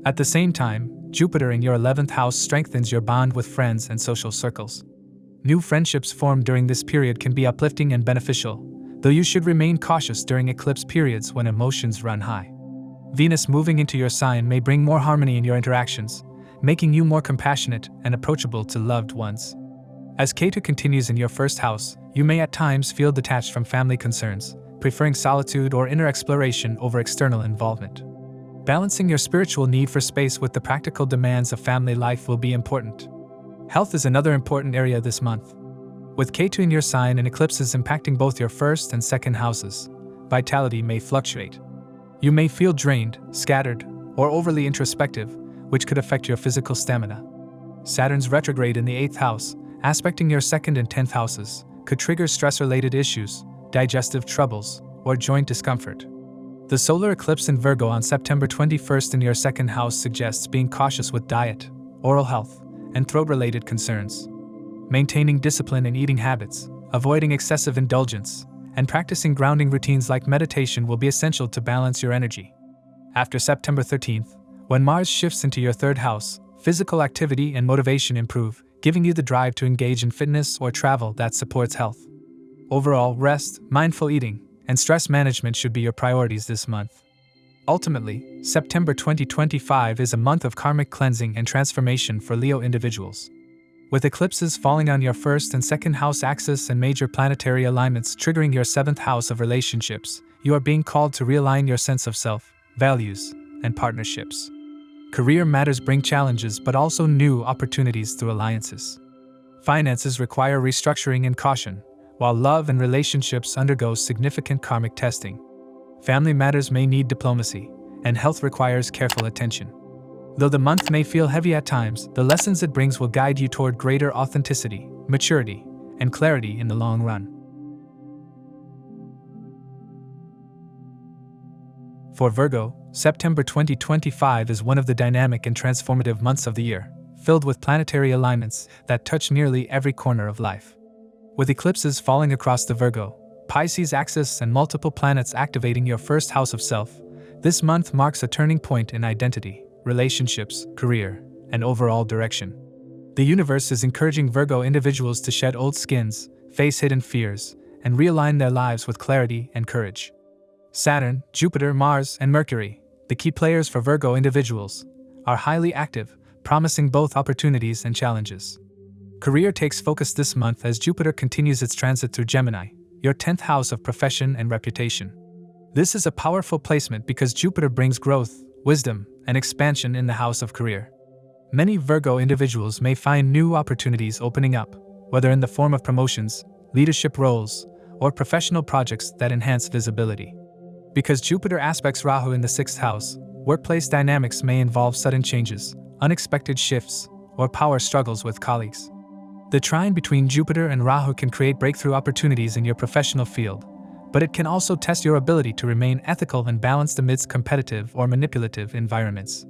At the same time, Jupiter in your 11th house strengthens your bond with friends and social circles. New friendships formed during this period can be uplifting and beneficial, though you should remain cautious during eclipse periods when emotions run high. Venus moving into your sign may bring more harmony in your interactions, making you more compassionate and approachable to loved ones. As Ketu continues in your first house, you may at times feel detached from family concerns, preferring solitude or inner exploration over external involvement. Balancing your spiritual need for space with the practical demands of family life will be important. Health is another important area this month. With Ketu in your sign and eclipses impacting both your first and second houses, vitality may fluctuate. You may feel drained, scattered, or overly introspective, which could affect your physical stamina. Saturn's retrograde in the 8th house, aspecting your 2nd and 10th houses, could trigger stress-related issues, digestive troubles, or joint discomfort. The solar eclipse in Virgo on September 21st in your 2nd house suggests being cautious with diet, oral health, and throat-related concerns. Maintaining discipline in eating habits, avoiding excessive indulgence, and practicing grounding routines like meditation will be essential to balance your energy. After September 13th, when Mars shifts into your 3rd house, physical activity and motivation improve, giving you the drive to engage in fitness or travel that supports health. Overall, rest, mindful eating, and stress management should be your priorities this month. Ultimately, September 2025 is a month of karmic cleansing and transformation for Leo individuals. With eclipses falling on your 1st and 2nd house axis and major planetary alignments triggering your 7th house of relationships, you are being called to realign your sense of self, values, and partnerships. Career matters bring challenges but also new opportunities through alliances. Finances require restructuring and caution, while love and relationships undergo significant karmic testing. Family matters may need diplomacy, and health requires careful attention. Though the month may feel heavy at times, the lessons it brings will guide you toward greater authenticity, maturity, and clarity in the long run. For Virgo, September 2025 is one of the dynamic and transformative months of the year, filled with planetary alignments that touch nearly every corner of life. With eclipses falling across the Virgo, Pisces axis and multiple planets activating your 1st house of self, this month marks a turning point in identity, relationships, career, and overall direction. The universe is encouraging Virgo individuals to shed old skins, face hidden fears, and realign their lives with clarity and courage. Saturn, Jupiter, Mars, and Mercury, the key players for Virgo individuals, are highly active, promising both opportunities and challenges. Career takes focus this month as Jupiter continues its transit through Gemini, your 10th house of profession and reputation. This is a powerful placement because Jupiter brings growth, wisdom, and expansion in the house of career. Many Virgo individuals may find new opportunities opening up, whether in the form of promotions, leadership roles, or professional projects that enhance visibility. Because Jupiter aspects Rahu in the 6th house, workplace dynamics may involve sudden changes, unexpected shifts, or power struggles with colleagues. The trine between Jupiter and Rahu can create breakthrough opportunities in your professional field, but it can also test your ability to remain ethical and balanced amidst competitive or manipulative environments.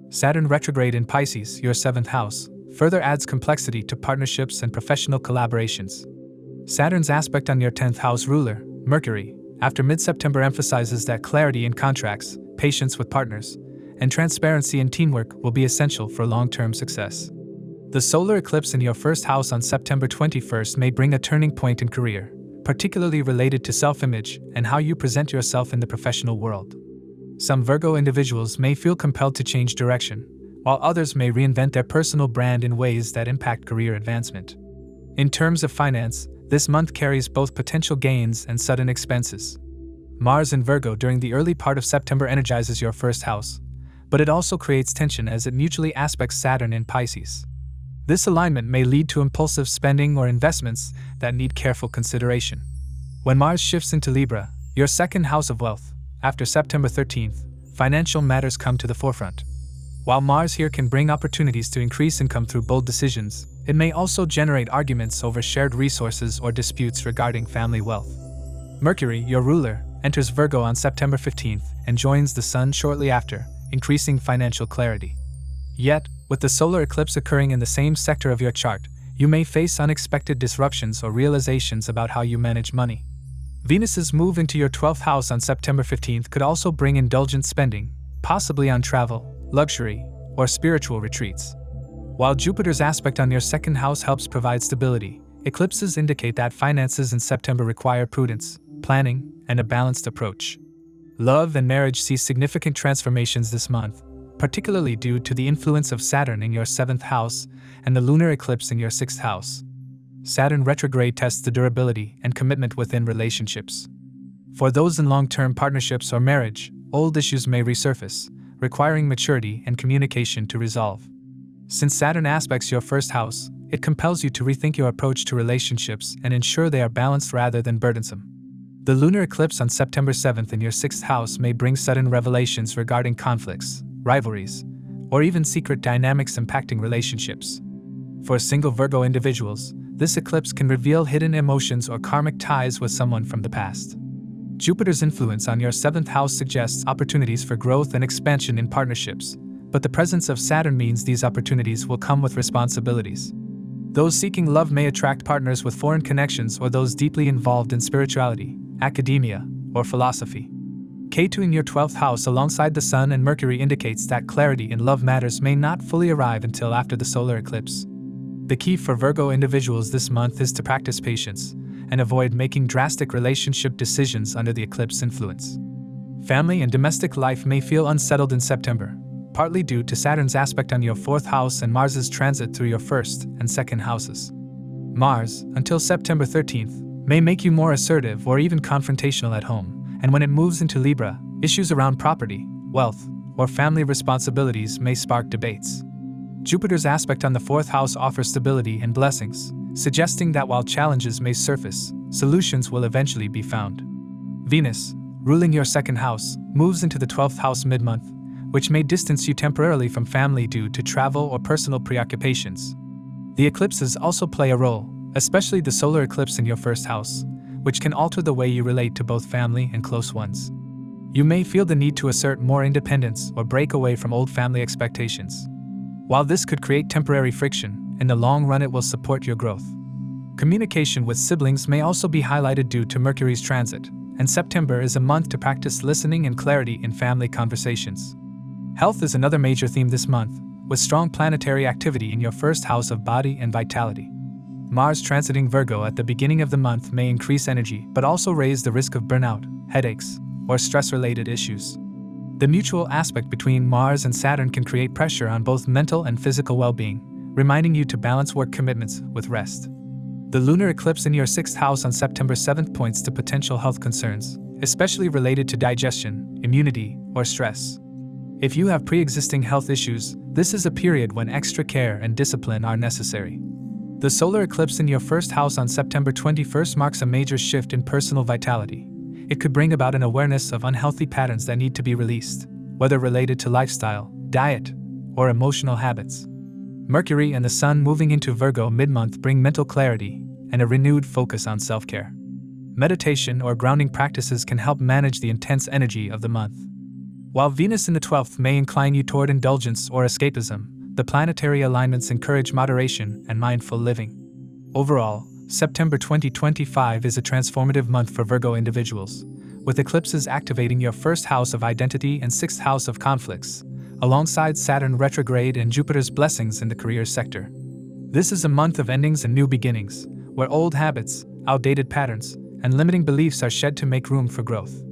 Saturn retrograde in Pisces, your 7th house, further adds complexity to partnerships and professional collaborations. Saturn's aspect on your 10th house ruler, Mercury, after mid-September emphasizes that clarity in contracts, patience with partners, and transparency in teamwork will be essential for long-term success. The solar eclipse in your 1st house on September 21st may bring a turning point in career, particularly related to self-image and how you present yourself in the professional world. Some Virgo individuals may feel compelled to change direction, while others may reinvent their personal brand in ways that impact career advancement. In terms of finance, this month carries both potential gains and sudden expenses. Mars in Virgo during the early part of September energizes your 1st house, but it also creates tension as it mutually aspects Saturn in Pisces. This alignment may lead to impulsive spending or investments that need careful consideration. When Mars shifts into Libra, your 2nd house of wealth, after September 13th, financial matters come to the forefront. While Mars here can bring opportunities to increase income through bold decisions, it may also generate arguments over shared resources or disputes regarding family wealth. Mercury, your ruler, enters Virgo on September 15th and joins the Sun shortly after, increasing financial clarity. Yet, with the solar eclipse occurring in the same sector of your chart, you may face unexpected disruptions or realizations about how you manage money. Venus's move into your 12th house on September 15th could also bring indulgent spending, possibly on travel, luxury, or spiritual retreats. While Jupiter's aspect on your 2nd house helps provide stability, eclipses indicate that finances in September require prudence, planning, and a balanced approach. Love and marriage see significant transformations this month, particularly due to the influence of Saturn in your 7th house and the lunar eclipse in your 6th house. Saturn retrograde tests the durability and commitment within relationships. For those in long-term partnerships or marriage, old issues may resurface, requiring maturity and communication to resolve. Since Saturn aspects your 1st house, it compels you to rethink your approach to relationships and ensure they are balanced rather than burdensome. The lunar eclipse on September 7th in your 6th house may bring sudden revelations regarding conflicts, rivalries, or even secret dynamics impacting relationships. For single Virgo individuals, this eclipse can reveal hidden emotions or karmic ties with someone from the past. Jupiter's influence on your 7th house suggests opportunities for growth and expansion in partnerships, but the presence of Saturn means these opportunities will come with responsibilities. Those seeking love may attract partners with foreign connections or those deeply involved in spirituality, academia, or philosophy. Ketu in your 12th house alongside the Sun and Mercury indicates that clarity in love matters may not fully arrive until after the solar eclipse. The key for Virgo individuals this month is to practice patience and avoid making drastic relationship decisions under the eclipse influence. Family and domestic life may feel unsettled in September, partly due to Saturn's aspect on your 4th house and Mars's transit through your 1st and 2nd houses. Mars, until September 13th, may make you more assertive or even confrontational at home, and when it moves into Libra, issues around property, wealth, or family responsibilities may spark debates. Jupiter's aspect on the 4th house offers stability and blessings, suggesting that while challenges may surface, solutions will eventually be found. Venus, ruling your 2nd house, moves into the 12th house mid-month, which may distance you temporarily from family due to travel or personal preoccupations. The eclipses also play a role, especially the solar eclipse in your 1st house, which can alter the way you relate to both family and close ones. You may feel the need to assert more independence or break away from old family expectations. While this could create temporary friction, in the long run it will support your growth. Communication with siblings may also be highlighted due to Mercury's transit, and September is a month to practice listening and clarity in family conversations. Health is another major theme this month, with strong planetary activity in your 1st house of body and vitality. Mars transiting Virgo at the beginning of the month may increase energy but also raise the risk of burnout, headaches, or stress-related issues. The mutual aspect between Mars and Saturn can create pressure on both mental and physical well-being, reminding you to balance work commitments with rest. The lunar eclipse in your 6th house on September 7th points to potential health concerns, especially related to digestion, immunity, or stress. If you have pre-existing health issues, this is a period when extra care and discipline are necessary. The solar eclipse in your 1st house on September 21st marks a major shift in personal vitality. It could bring about an awareness of unhealthy patterns that need to be released, whether related to lifestyle, diet, or emotional habits. Mercury and the Sun moving into Virgo mid-month bring mental clarity and a renewed focus on self-care. Meditation or grounding practices can help manage the intense energy of the month. While Venus in the 12th may incline you toward indulgence or escapism, the planetary alignments encourage moderation and mindful living. Overall, September 2025 is a transformative month for Virgo individuals, with eclipses activating your 1st house of identity and 6th house of conflicts, alongside Saturn retrograde and Jupiter's blessings in the career sector. This is a month of endings and new beginnings, where old habits, outdated patterns, and limiting beliefs are shed to make room for growth.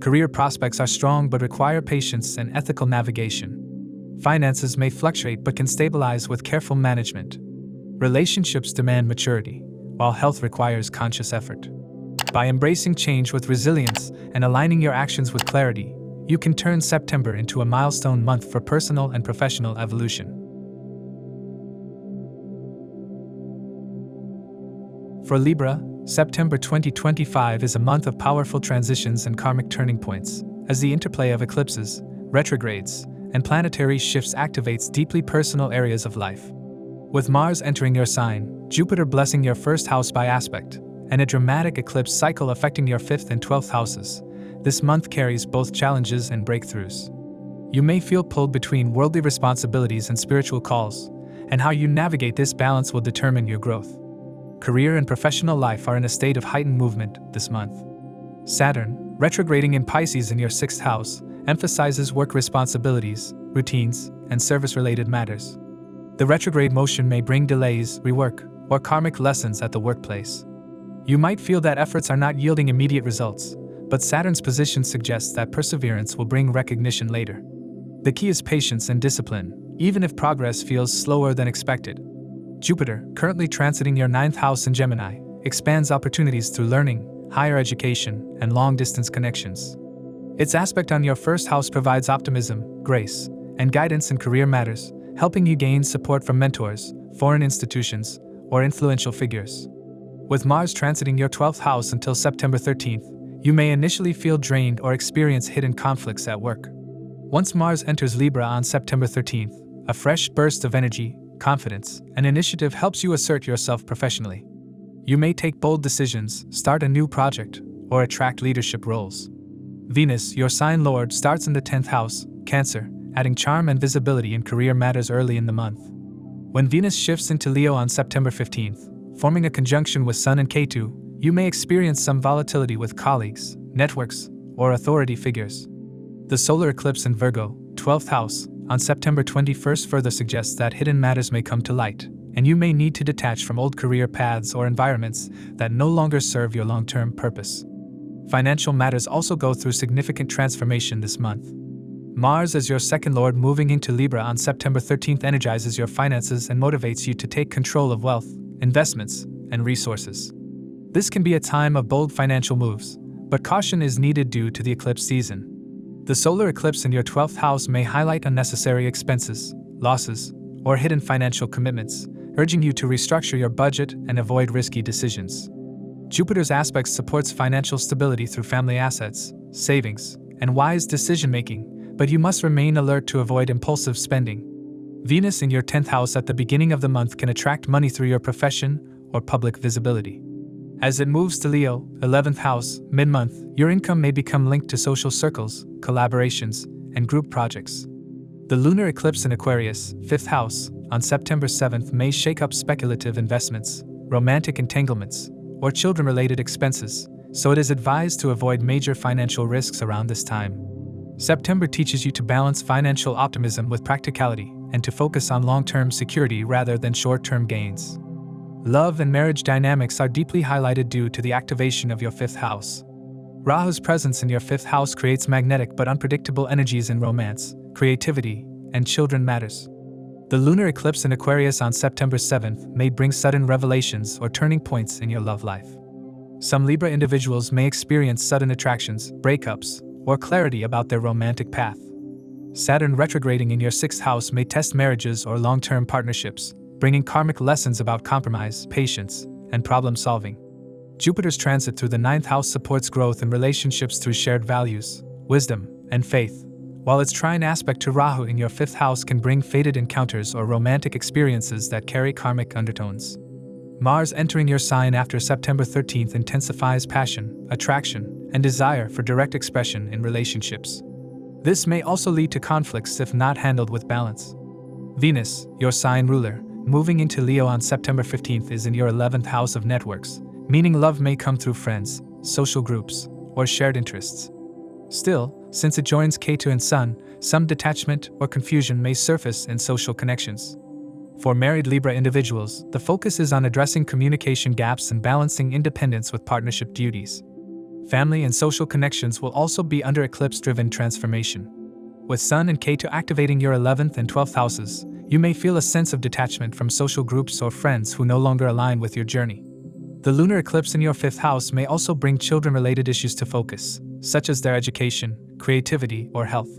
Career prospects are strong but require patience and ethical navigation. Finances may fluctuate but can stabilize with careful management. Relationships demand maturity, while health requires conscious effort. By embracing change with resilience and aligning your actions with clarity, you can turn September into a milestone month for personal and professional evolution. For Libra, September 2025 is a month of powerful transitions and karmic turning points, as the interplay of eclipses, retrogrades, and planetary shifts activates deeply personal areas of life. With Mars entering your sign, Jupiter blessing your first house by aspect, and a dramatic eclipse cycle affecting your 5th and 12th houses, this month carries both challenges and breakthroughs. You may feel pulled between worldly responsibilities and spiritual calls, and how you navigate this balance will determine your growth. Career and professional life are in a state of heightened movement this month. Saturn, retrograding in Pisces in your 6th house, emphasizes work responsibilities, routines, and service-related matters. The retrograde motion may bring delays, rework, or karmic lessons at the workplace. You might feel that efforts are not yielding immediate results, but Saturn's position suggests that perseverance will bring recognition later. The key is patience and discipline, even if progress feels slower than expected. Jupiter, currently transiting your 9th house in Gemini, expands opportunities through learning, higher education, and long-distance connections. Its aspect on your 1st house provides optimism, grace, and guidance in career matters, helping you gain support from mentors, foreign institutions, or influential figures. With Mars transiting your 12th house until September 13th, you may initially feel drained or experience hidden conflicts at work. Once Mars enters Libra on September 13th, a fresh burst of energy, confidence, and initiative helps you assert yourself professionally. You may take bold decisions, start a new project, or attract leadership roles. Venus, your sign lord, starts in the 10th house, Cancer, adding charm and visibility in career matters early in the month. When Venus shifts into Leo on September 15th, forming a conjunction with Sun and Ketu, you may experience some volatility with colleagues, networks, or authority figures. The solar eclipse in Virgo, 12th house, on September 21st further suggests that hidden matters may come to light, and you may need to detach from old career paths or environments that no longer serve your long-term purpose. Financial matters also go through significant transformation this month. Mars as your 2nd lord moving into Libra on September 13th energizes your finances and motivates you to take control of wealth, investments, and resources. This can be a time of bold financial moves, but caution is needed due to the eclipse season. The solar eclipse in your 12th house may highlight unnecessary expenses, losses, or hidden financial commitments, urging you to restructure your budget and avoid risky decisions. Jupiter's aspect supports financial stability through family assets, savings, and wise decision-making, but you must remain alert to avoid impulsive spending. Venus in your 10th house at the beginning of the month can attract money through your profession or public visibility. As it moves to Leo, 11th house, mid-month, your income may become linked to social circles, collaborations, and group projects. The lunar eclipse in Aquarius, 5th house, on September 7th may shake up speculative investments, romantic entanglements, or children-related expenses, so it is advised to avoid major financial risks around this time. September teaches you to balance financial optimism with practicality and to focus on long-term security rather than short-term gains. Love and marriage dynamics are deeply highlighted due to the activation of your 5th house. Rahu's presence in your 5th house creates magnetic but unpredictable energies in romance, creativity, and children matters. The lunar eclipse in Aquarius on September 7th may bring sudden revelations or turning points in your love life. Some Libra individuals may experience sudden attractions, breakups, or clarity about their romantic path. Saturn retrograding in your 6th house may test marriages or long-term partnerships, bringing karmic lessons about compromise, patience, and problem-solving. Jupiter's transit through the 9th house supports growth in relationships through shared values, wisdom, and faith, while its trine aspect to Rahu in your 5th house can bring fated encounters or romantic experiences that carry karmic undertones. Mars entering your sign after September 13th intensifies passion, attraction, and desire for direct expression in relationships. This may also lead to conflicts if not handled with balance. Venus, your sign ruler, moving into Leo on September 15th is in your 11th house of networks, meaning love may come through friends, social groups, or shared interests. Still, since it joins Ketu and Sun, some detachment or confusion may surface in social connections. For married Libra individuals, the focus is on addressing communication gaps and balancing independence with partnership duties. Family and social connections will also be under eclipse-driven transformation. With Sun and Ketu activating your 11th and 12th houses, you may feel a sense of detachment from social groups or friends who no longer align with your journey. The lunar eclipse in your 5th house may also bring children-related issues to focus, such as their education, creativity, or health.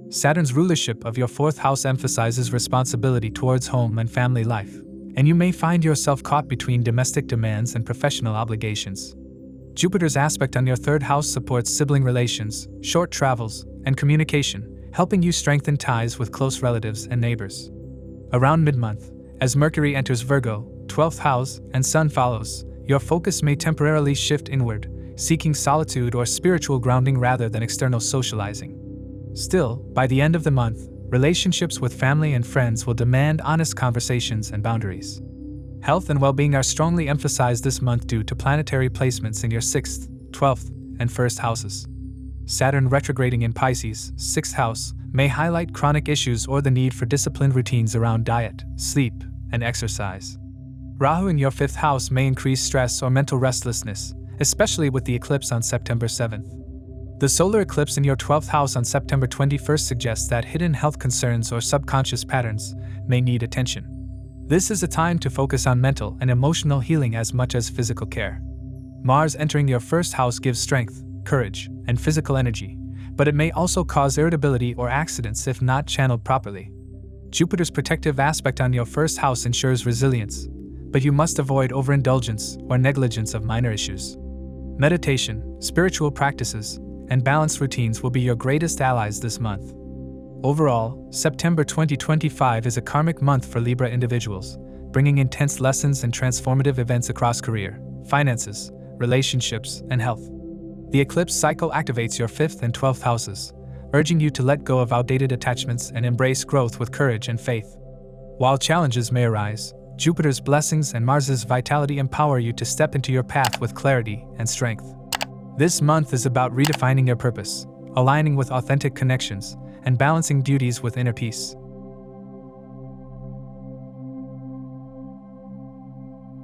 Saturn's rulership of your 4th house emphasizes responsibility towards home and family life, and you may find yourself caught between domestic demands and professional obligations. Jupiter's aspect on your 3rd house supports sibling relations, short travels, and communication, helping you strengthen ties with close relatives and neighbors. Around mid-month, as Mercury enters Virgo, 12th house, and Sun follows, your focus may temporarily shift inward, seeking solitude or spiritual grounding rather than external socializing. Still, by the end of the month, relationships with family and friends will demand honest conversations and boundaries. Health and well-being are strongly emphasized this month due to planetary placements in your 6th, 12th, and 1st houses. Saturn retrograding in Pisces, 6th house, may highlight chronic issues or the need for disciplined routines around diet, sleep, and exercise. Rahu in your 5th house may increase stress or mental restlessness, especially with the eclipse on September 7th. The solar eclipse in your 12th house on September 21st suggests that hidden health concerns or subconscious patterns may need attention. This is a time to focus on mental and emotional healing as much as physical care. Mars entering your 1st house gives strength, courage, and physical energy, but it may also cause irritability or accidents if not channeled properly. Jupiter's protective aspect on your 1st house ensures resilience, but you must avoid overindulgence or negligence of minor issues. Meditation, spiritual practices, and balanced routines will be your greatest allies this month. Overall, September 2025 is a karmic month for Libra individuals, bringing intense lessons and transformative events across career, finances, relationships, and health. The eclipse cycle activates your 5th and 12th houses, urging you to let go of outdated attachments and embrace growth with courage and faith. While challenges may arise, Jupiter's blessings and Mars's vitality empower you to step into your path with clarity and strength. This month is about redefining your purpose, aligning with authentic connections, and balancing duties with inner peace.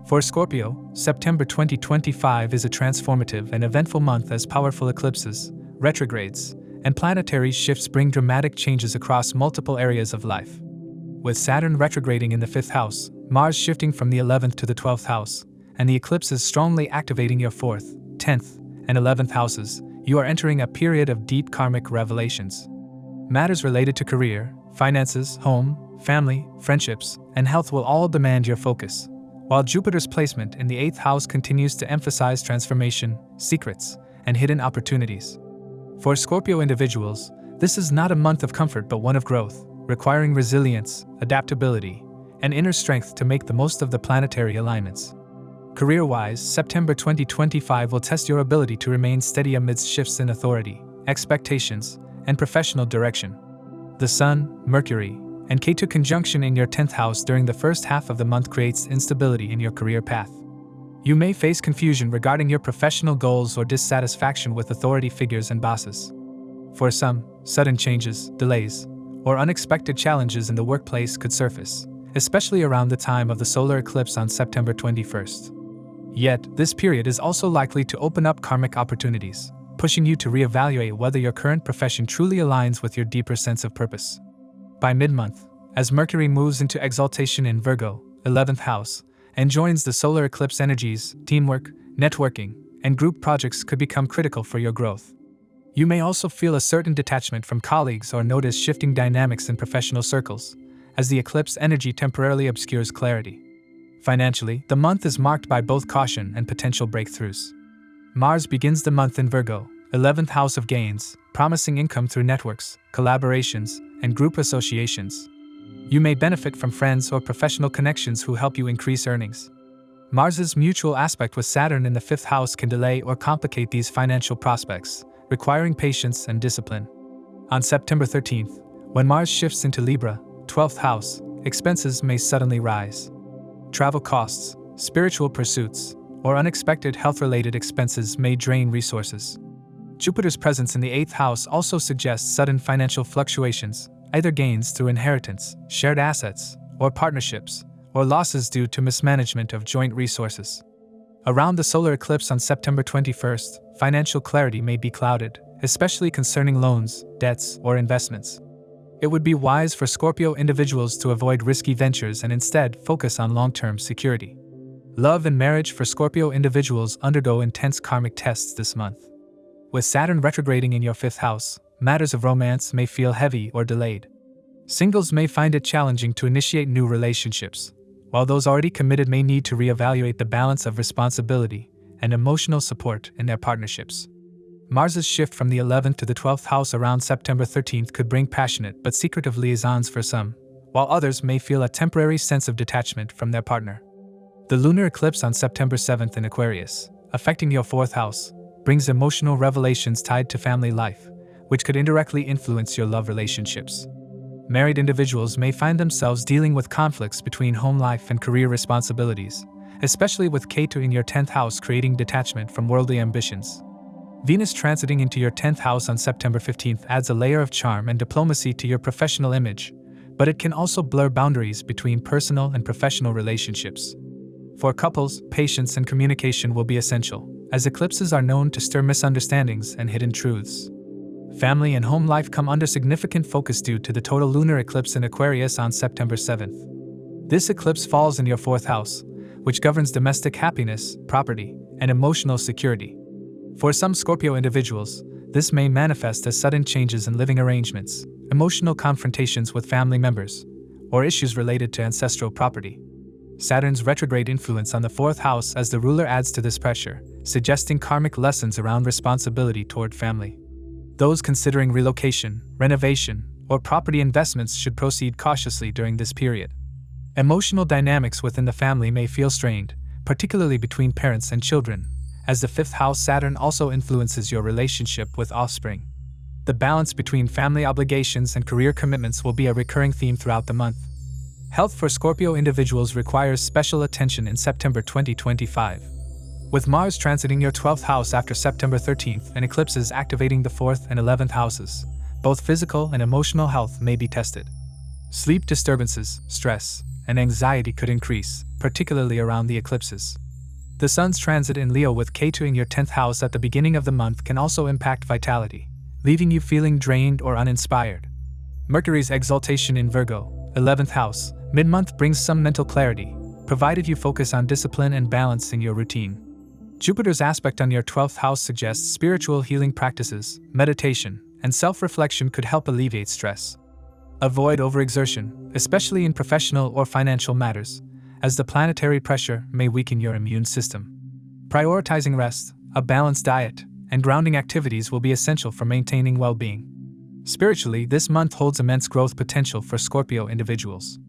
For Scorpio, September 2025 is a transformative and eventful month as powerful eclipses, retrogrades, and planetary shifts bring dramatic changes across multiple areas of life. With Saturn retrograding in the 5th house, Mars shifting from the 11th to the 12th house, and the eclipses strongly activating your 4th, 10th, and 11th houses, you are entering a period of deep karmic revelations. Matters related to career, finances, home, family, friendships, and health will all demand your focus, while Jupiter's placement in the 8th house continues to emphasize transformation, secrets, and hidden opportunities. For Scorpio individuals, this is not a month of comfort but one of growth, requiring resilience, adaptability, and inner strength to make the most of the planetary alignments. Career-wise, September 2025 will test your ability to remain steady amidst shifts in authority, expectations, and professional direction. The Sun, Mercury, and Ketu conjunction in your 10th house during the first half of the month creates instability in your career path. You may face confusion regarding your professional goals or dissatisfaction with authority figures and bosses. For some, sudden changes, delays, or unexpected challenges in the workplace could surface, especially around the time of the solar eclipse on September 21st. Yet, this period is also likely to open up karmic opportunities, pushing you to reevaluate whether your current profession truly aligns with your deeper sense of purpose. By mid-month, as Mercury moves into exaltation in Virgo, 11th house, and joins the solar eclipse energies, teamwork, networking, and group projects could become critical for your growth. You may also feel a certain detachment from colleagues or notice shifting dynamics in professional circles, as the eclipse energy temporarily obscures clarity. Financially, the month is marked by both caution and potential breakthroughs. Mars begins the month in Virgo, 11th house of gains, promising income through networks, collaborations, and group associations. You may benefit from friends or professional connections who help you increase earnings. Mars's mutual aspect with Saturn in the 5th house can delay or complicate these financial prospects, requiring patience and discipline. On September 13th, when Mars shifts into Libra, 12th house, expenses may suddenly rise. Travel costs, spiritual pursuits, or unexpected health-related expenses may drain resources. Jupiter's presence in the 8th house also suggests sudden financial fluctuations, either gains through inheritance, shared assets, or partnerships, or losses due to mismanagement of joint resources. Around the solar eclipse on September 21st, financial clarity may be clouded, especially concerning loans, debts, or investments. It would be wise for Scorpio individuals to avoid risky ventures and instead focus on long-term security. Love and marriage for Scorpio individuals undergo intense karmic tests this month. With Saturn retrograding in your 5th house, matters of romance may feel heavy or delayed. Singles may find it challenging to initiate new relationships, while those already committed may need to reevaluate the balance of responsibility and emotional support in their partnerships. Mars's shift from the 11th to the 12th house around September 13th could bring passionate but secretive liaisons for some, while others may feel a temporary sense of detachment from their partner. The lunar eclipse on September 7th in Aquarius, affecting your 4th house, brings emotional revelations tied to family life, which could indirectly influence your love relationships. Married individuals may find themselves dealing with conflicts between home life and career responsibilities, especially with Ketu in your 10th house creating detachment from worldly ambitions. Venus transiting into your 10th house on September 15th adds a layer of charm and diplomacy to your professional image, but it can also blur boundaries between personal and professional relationships. For couples, patience and communication will be essential, as eclipses are known to stir misunderstandings and hidden truths. Family and home life come under significant focus due to the total lunar eclipse in Aquarius on September 7th. This eclipse falls in your 4th house, which governs domestic happiness, property, and emotional security. For some Scorpio individuals, this may manifest as sudden changes in living arrangements, emotional confrontations with family members, or issues related to ancestral property. Saturn's retrograde influence on the 4th house as the ruler adds to this pressure, suggesting karmic lessons around responsibility toward family. Those considering relocation, renovation, or property investments should proceed cautiously during this period. Emotional dynamics within the family may feel strained, particularly between parents and children, as the 5th house Saturn also influences your relationship with offspring. The balance between family obligations and career commitments will be a recurring theme throughout the month. Health for Scorpio individuals requires special attention in September 2025. With Mars transiting your 12th house after September 13th and eclipses activating the 4th and 11th houses, both physical and emotional health may be tested. Sleep disturbances, stress, and anxiety could increase, particularly around the eclipses. The Sun's transit in Leo with Ketu in your 10th house at the beginning of the month can also impact vitality, leaving you feeling drained or uninspired. Mercury's exaltation in Virgo, 11th house, mid-month brings some mental clarity, provided you focus on discipline and balance in your routine. Jupiter's aspect on your 12th house suggests spiritual healing practices, meditation, and self-reflection could help alleviate stress. Avoid overexertion, especially in professional or financial matters, as the planetary pressure may weaken your immune system. Prioritizing rest, a balanced diet, and grounding activities will be essential for maintaining well-being. Spiritually, this month holds immense growth potential for Scorpio individuals.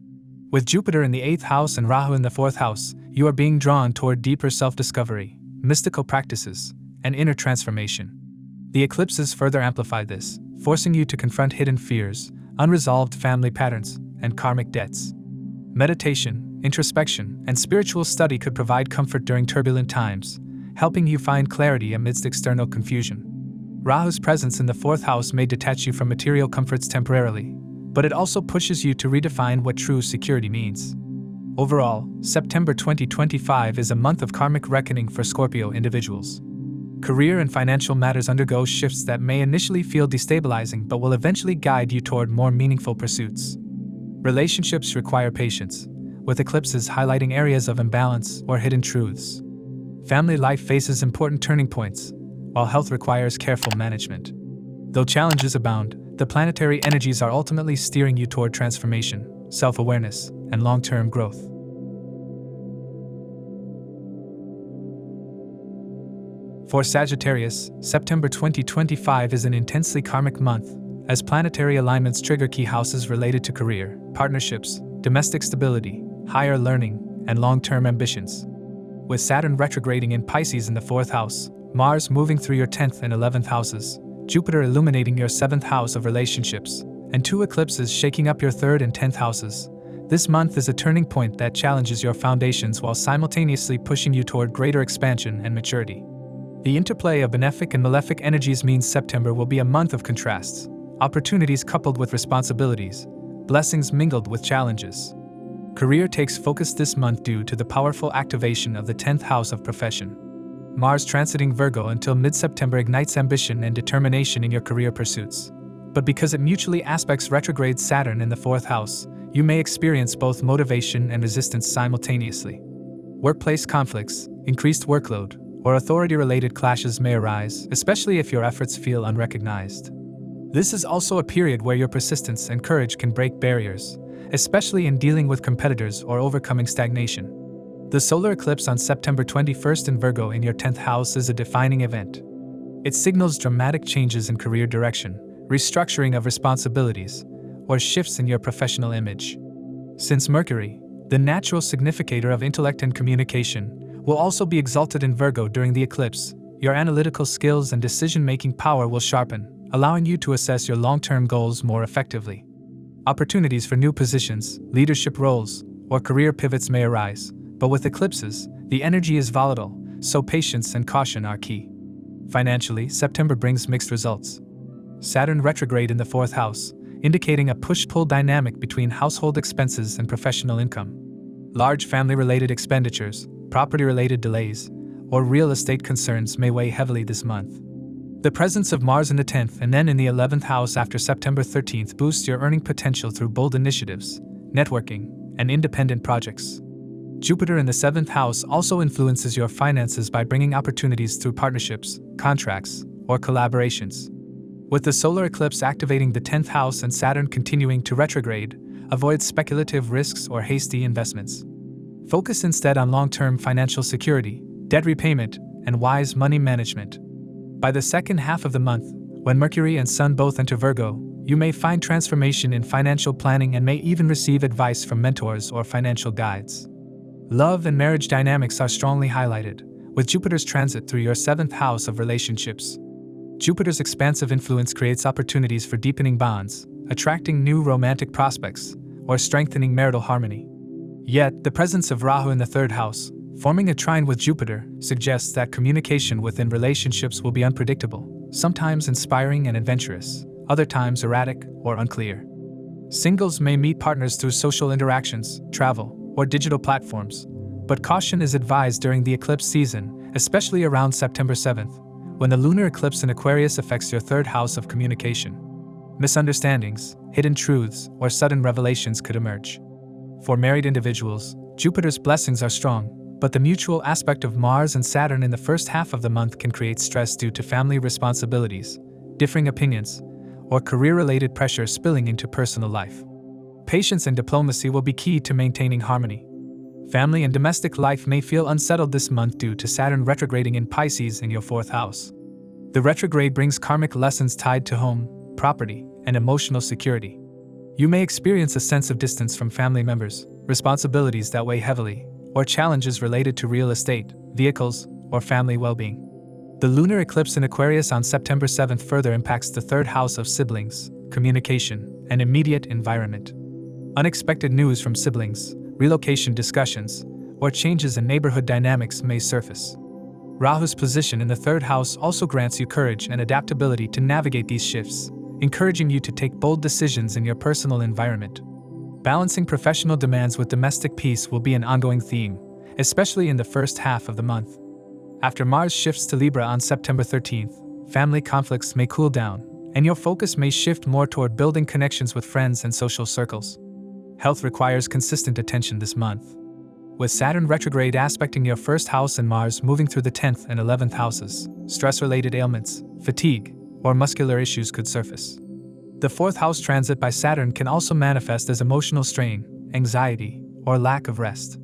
With Jupiter in the 8th house and Rahu in the 4th house, you are being drawn toward deeper self-discovery, mystical practices, and inner transformation. The eclipses further amplify this, forcing you to confront hidden fears, unresolved family patterns, and karmic debts. Meditation, introspection, and spiritual study could provide comfort during turbulent times, helping you find clarity amidst external confusion. Rahu's presence in the 4th house may detach you from material comforts temporarily, but it also pushes you to redefine what true security means. Overall, September 2025 is a month of karmic reckoning for Scorpio individuals. Career and financial matters undergo shifts that may initially feel destabilizing but will eventually guide you toward more meaningful pursuits. Relationships require patience, with eclipses highlighting areas of imbalance or hidden truths. Family life faces important turning points, while health requires careful management. Though challenges abound, the planetary energies are ultimately steering you toward transformation, self-awareness, and long-term growth. For Sagittarius, September 2025 is an intensely karmic month, as planetary alignments trigger key houses related to career, partnerships, domestic stability, higher learning, and long-term ambitions. With Saturn retrograding in Pisces in the 4th house, Mars moving through your 10th and 11th houses, Jupiter illuminating your 7th house of relationships, and 2 eclipses shaking up your 3rd and 10th houses, this month is a turning point that challenges your foundations while simultaneously pushing you toward greater expansion and maturity. The interplay of benefic and malefic energies means September will be a month of contrasts, opportunities coupled with responsibilities, blessings mingled with challenges. Career takes focus this month due to the powerful activation of the 10th house of profession. Mars transiting Virgo until mid-September ignites ambition and determination in your career pursuits. But because it mutually aspects retrograde Saturn in the 4th house, you may experience both motivation and resistance simultaneously. Workplace conflicts, increased workload, or authority-related clashes may arise, especially if your efforts feel unrecognized. This is also a period where your persistence and courage can break barriers, especially in dealing with competitors or overcoming stagnation. The solar eclipse on September 21st in Virgo in your 10th house is a defining event. It signals dramatic changes in career direction, restructuring of responsibilities, or shifts in your professional image. Since Mercury, the natural significator of intellect and communication, will also be exalted in Virgo during the eclipse, your analytical skills and decision-making power will sharpen, allowing you to assess your long-term goals more effectively. Opportunities for new positions, leadership roles, or career pivots may arise, but with eclipses, the energy is volatile, so patience and caution are key. Financially, September brings mixed results. Saturn retrograde in the 4th house, indicating a push-pull dynamic between household expenses and professional income. Large family-related expenditures, property-related delays, or real estate concerns may weigh heavily this month. The presence of Mars in the 10th and then in the 11th house after September 13th boosts your earning potential through bold initiatives, networking, and independent projects. Jupiter in the 7th house also influences your finances by bringing opportunities through partnerships, contracts, or collaborations. With the solar eclipse activating the 10th house and Saturn continuing to retrograde, avoid speculative risks or hasty investments. Focus instead on long-term financial security, debt repayment, and wise money management. By the second half of the month, when Mercury and Sun both enter Virgo, you may find transformation in financial planning and may even receive advice from mentors or financial guides. Love and marriage dynamics are strongly highlighted, with Jupiter's transit through your 7th house of relationships. Jupiter's expansive influence creates opportunities for deepening bonds, attracting new romantic prospects, or strengthening marital harmony. Yet, the presence of Rahu in the 3rd house, forming a trine with Jupiter, suggests that communication within relationships will be unpredictable, sometimes inspiring and adventurous, other times erratic or unclear. Singles may meet partners through social interactions, travel, or digital platforms, but caution is advised during the eclipse season, especially around September 7th, when the lunar eclipse in Aquarius affects your 3rd house of communication. Misunderstandings, hidden truths, or sudden revelations could emerge. For married individuals, Jupiter's blessings are strong, but the mutual aspect of Mars and Saturn in the first half of the month can create stress due to family responsibilities, differing opinions, or career-related pressure spilling into personal life. Patience and diplomacy will be key to maintaining harmony. Family and domestic life may feel unsettled this month due to Saturn retrograding in Pisces in your 4th house. The retrograde brings karmic lessons tied to home, property, and emotional security. You may experience a sense of distance from family members, responsibilities that weigh heavily, or challenges related to real estate, vehicles, or family well-being. The lunar eclipse in Aquarius on September 7th further impacts the 3rd house of siblings, communication, and immediate environment. Unexpected news from siblings, relocation discussions, or changes in neighborhood dynamics may surface. Rahu's position in the 3rd house also grants you courage and adaptability to navigate these shifts, encouraging you to take bold decisions in your personal environment. Balancing professional demands with domestic peace will be an ongoing theme, especially in the first half of the month. After Mars shifts to Libra on September 13th, family conflicts may cool down, and your focus may shift more toward building connections with friends and social circles. Health requires consistent attention this month. With Saturn retrograde aspecting your 1st house and Mars moving through the 10th and 11th houses, stress-related ailments, fatigue, or muscular issues could surface. The 4th house transit by Saturn can also manifest as emotional strain, anxiety, or lack of rest.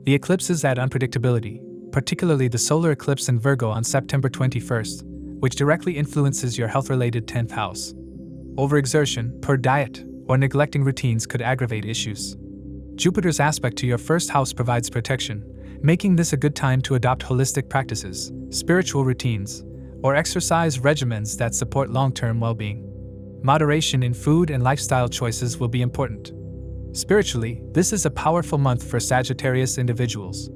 The eclipses add unpredictability, particularly the solar eclipse in Virgo on September 21st, which directly influences your health-related 10th house. Overexertion, poor diet, or neglecting routines could aggravate issues. Jupiter's aspect to your 1st house provides protection, making this a good time to adopt holistic practices, spiritual routines, or exercise regimens that support long-term well-being. Moderation in food and lifestyle choices will be important. Spiritually, this is a powerful month for Sagittarius individuals.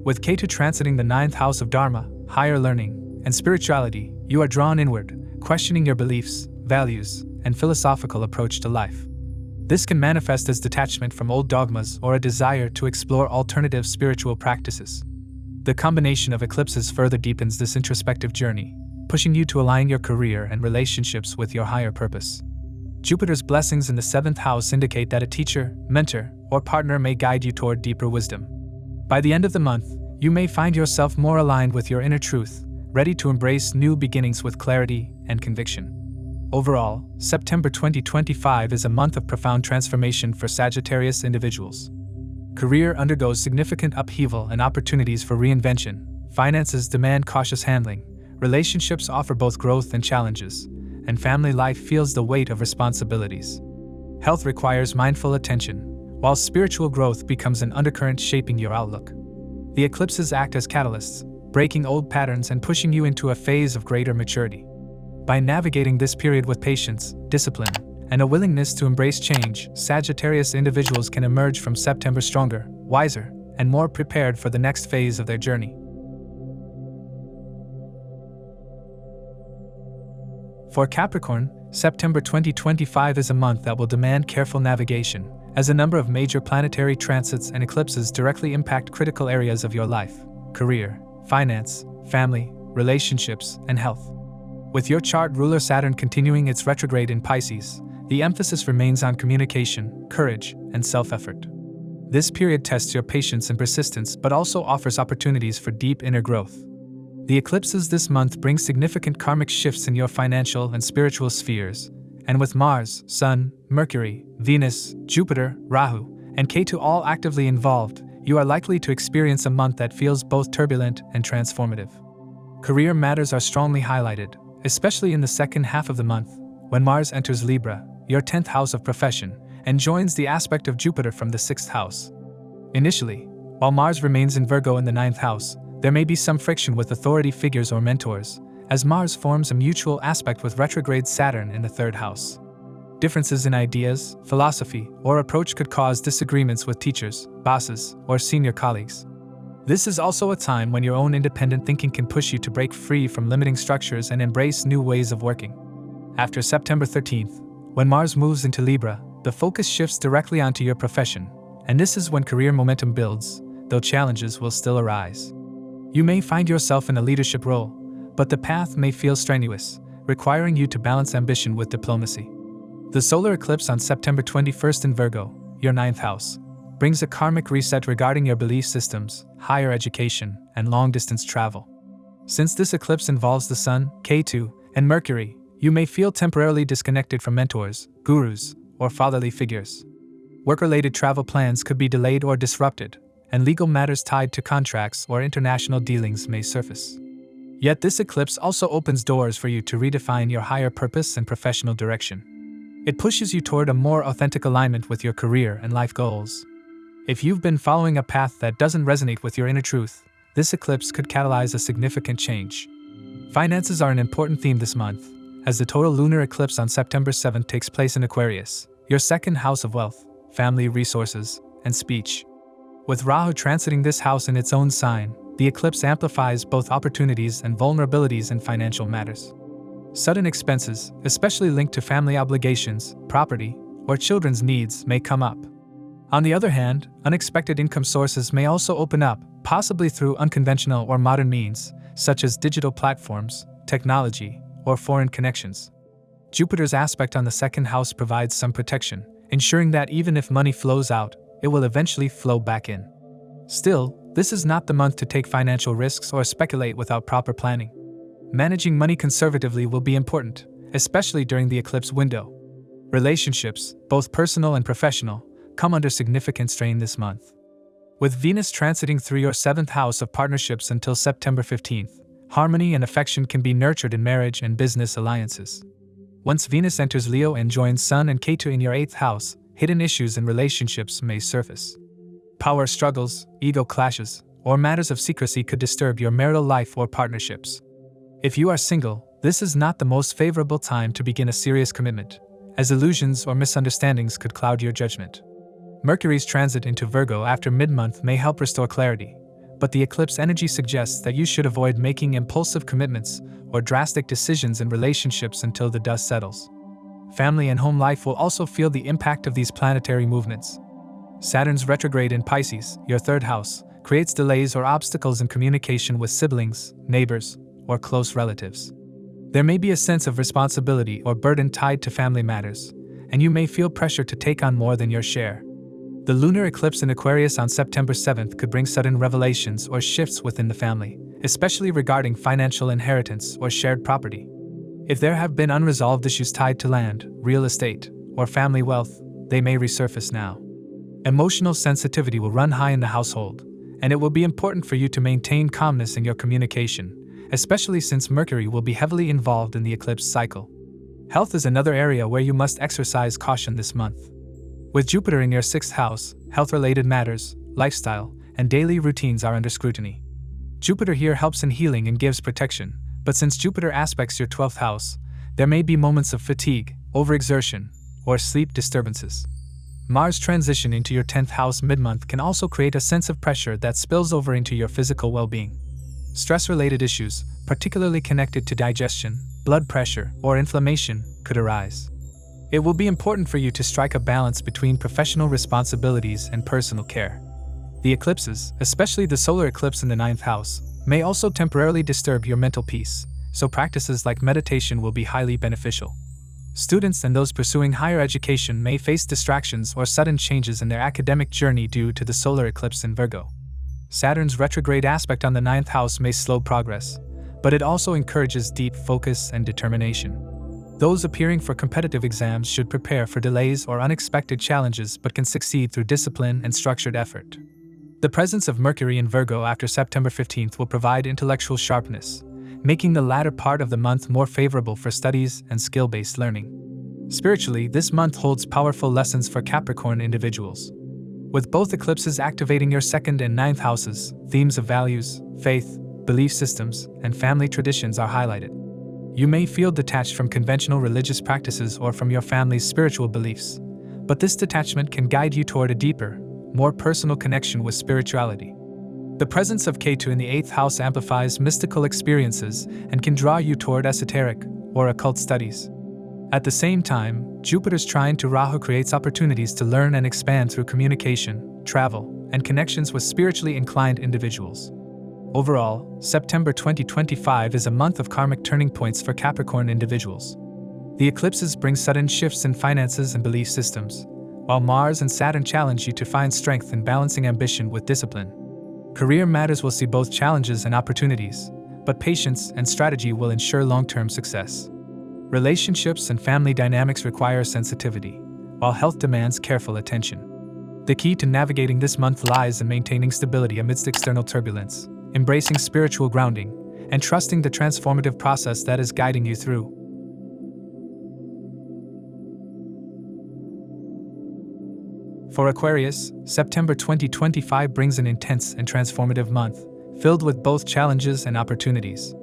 With Ketu transiting the 9th house of Dharma, higher learning, and spirituality, you are drawn inward, questioning your beliefs, values, and philosophical approach to life. This can manifest as detachment from old dogmas or a desire to explore alternative spiritual practices. The combination of eclipses further deepens this introspective journey, pushing you to align your career and relationships with your higher purpose. Jupiter's blessings in the 7th house indicate that a teacher, mentor, or partner may guide you toward deeper wisdom. By the end of the month, you may find yourself more aligned with your inner truth, ready to embrace new beginnings with clarity and conviction. Overall, September 2025 is a month of profound transformation for Sagittarius individuals. Career undergoes significant upheaval and opportunities for reinvention. Finances demand cautious handling. Relationships offer both growth and challenges, and family life feels the weight of responsibilities. Health requires mindful attention, while spiritual growth becomes an undercurrent shaping your outlook. The eclipses act as catalysts, breaking old patterns and pushing you into a phase of greater maturity. By navigating this period with patience, discipline, and a willingness to embrace change, Sagittarius individuals can emerge from September stronger, wiser, and more prepared for the next phase of their journey. For Capricorn, September 2025 is a month that will demand careful navigation, as a number of major planetary transits and eclipses directly impact critical areas of your life: career, finance, family, relationships, and health. With your chart ruler Saturn continuing its retrograde in Pisces, the emphasis remains on communication, courage, and self-effort. This period tests your patience and persistence but also offers opportunities for deep inner growth. The eclipses this month bring significant karmic shifts in your financial and spiritual spheres, and with Mars, Sun, Mercury, Venus, Jupiter, Rahu, and Ketu all actively involved, you are likely to experience a month that feels both turbulent and transformative. Career matters are strongly highlighted, especially in the second half of the month, when Mars enters Libra, your 10th house of profession, and joins the aspect of Jupiter from the 6th house. Initially, while Mars remains in Virgo in the 9th house, there may be some friction with authority figures or mentors, as Mars forms a mutual aspect with retrograde Saturn in the 3rd house. Differences in ideas, philosophy, or approach could cause disagreements with teachers, bosses, or senior colleagues. This is also a time when your own independent thinking can push you to break free from limiting structures and embrace new ways of working. After September 13th, when Mars moves into Libra, the focus shifts directly onto your profession, and this is when career momentum builds, though challenges will still arise. You may find yourself in a leadership role, but the path may feel strenuous, requiring you to balance ambition with diplomacy. The solar eclipse on September 21st in Virgo, your 9th house, brings a karmic reset regarding your belief systems, higher education, and long-distance travel. Since this eclipse involves the Sun, Ketu, and Mercury, you may feel temporarily disconnected from mentors, gurus, or fatherly figures. Work-related travel plans could be delayed or disrupted, and legal matters tied to contracts or international dealings may surface. Yet this eclipse also opens doors for you to redefine your higher purpose and professional direction. It pushes you toward a more authentic alignment with your career and life goals. If you've been following a path that doesn't resonate with your inner truth, this eclipse could catalyze a significant change. Finances are an important theme this month, as the total lunar eclipse on September 7th takes place in Aquarius, your 2nd house of wealth, family resources, and speech. With Rahu transiting this house in its own sign, the eclipse amplifies both opportunities and vulnerabilities in financial matters. Sudden expenses, especially linked to family obligations, property, or children's needs, may come up. On the other hand, unexpected income sources may also open up, possibly through unconventional or modern means, such as digital platforms, technology, or foreign connections. Jupiter's aspect on the 2nd house provides some protection, ensuring that even if money flows out, it will eventually flow back in. Still, this is not the month to take financial risks or speculate without proper planning. Managing money conservatively will be important, especially during the eclipse window. Relationships, both personal and professional, come under significant strain this month. With Venus transiting through your 7th house of partnerships until September 15th, harmony and affection can be nurtured in marriage and business alliances. Once Venus enters Leo and joins Sun and Ketu in your 8th house, hidden issues in relationships may surface. Power struggles, ego clashes, or matters of secrecy could disturb your marital life or partnerships. If you are single, this is not the most favorable time to begin a serious commitment, as illusions or misunderstandings could cloud your judgment. Mercury's transit into Virgo after mid-month may help restore clarity, but the eclipse energy suggests that you should avoid making impulsive commitments or drastic decisions in relationships until the dust settles. Family and home life will also feel the impact of these planetary movements. Saturn's retrograde in Pisces, your 3rd house, creates delays or obstacles in communication with siblings, neighbors, or close relatives. There may be a sense of responsibility or burden tied to family matters, and you may feel pressure to take on more than your share. The lunar eclipse in Aquarius on September 7th could bring sudden revelations or shifts within the family, especially regarding financial inheritance or shared property. If there have been unresolved issues tied to land, real estate, or family wealth, they may resurface now. Emotional sensitivity will run high in the household, and it will be important for you to maintain calmness in your communication, especially since Mercury will be heavily involved in the eclipse cycle. Health is another area where you must exercise caution this month. With Jupiter in your 6th house, health-related matters, lifestyle, and daily routines are under scrutiny. Jupiter here helps in healing and gives protection, but since Jupiter aspects your 12th house, there may be moments of fatigue, overexertion, or sleep disturbances. Mars' transition into your 10th house mid-month can also create a sense of pressure that spills over into your physical well-being. Stress-related issues, particularly connected to digestion, blood pressure, or inflammation, could arise. It will be important for you to strike a balance between professional responsibilities and personal care. The eclipses, especially the solar eclipse in the 9th house, may also temporarily disturb your mental peace, so practices like meditation will be highly beneficial. Students and those pursuing higher education may face distractions or sudden changes in their academic journey due to the solar eclipse in Virgo. Saturn's retrograde aspect on the 9th house may slow progress, but it also encourages deep focus and determination. Those appearing for competitive exams should prepare for delays or unexpected challenges but can succeed through discipline and structured effort. The presence of Mercury in Virgo after September 15th will provide intellectual sharpness, making the latter part of the month more favorable for studies and skill-based learning. Spiritually, this month holds powerful lessons for Capricorn individuals. With both eclipses activating your 2nd and 9th houses, themes of values, faith, belief systems, and family traditions are highlighted. You may feel detached from conventional religious practices or from your family's spiritual beliefs, but this detachment can guide you toward a deeper, more personal connection with spirituality. The presence of Ketu in the 8th house amplifies mystical experiences and can draw you toward esoteric or occult studies. At the same time, Jupiter's trine to Rahu creates opportunities to learn and expand through communication, travel, and connections with spiritually inclined individuals. Overall, September 2025 is a month of karmic turning points for Capricorn individuals. The eclipses bring sudden shifts in finances and belief systems, while Mars and Saturn challenge you to find strength in balancing ambition with discipline. Career matters will see both challenges and opportunities, but patience and strategy will ensure long-term success. Relationships and family dynamics require sensitivity, while health demands careful attention. The key to navigating this month lies in maintaining stability amidst external turbulence, embracing spiritual grounding, and trusting the transformative process that is guiding you through. For Aquarius, September 2025 brings an intense and transformative month, filled with both challenges and opportunities.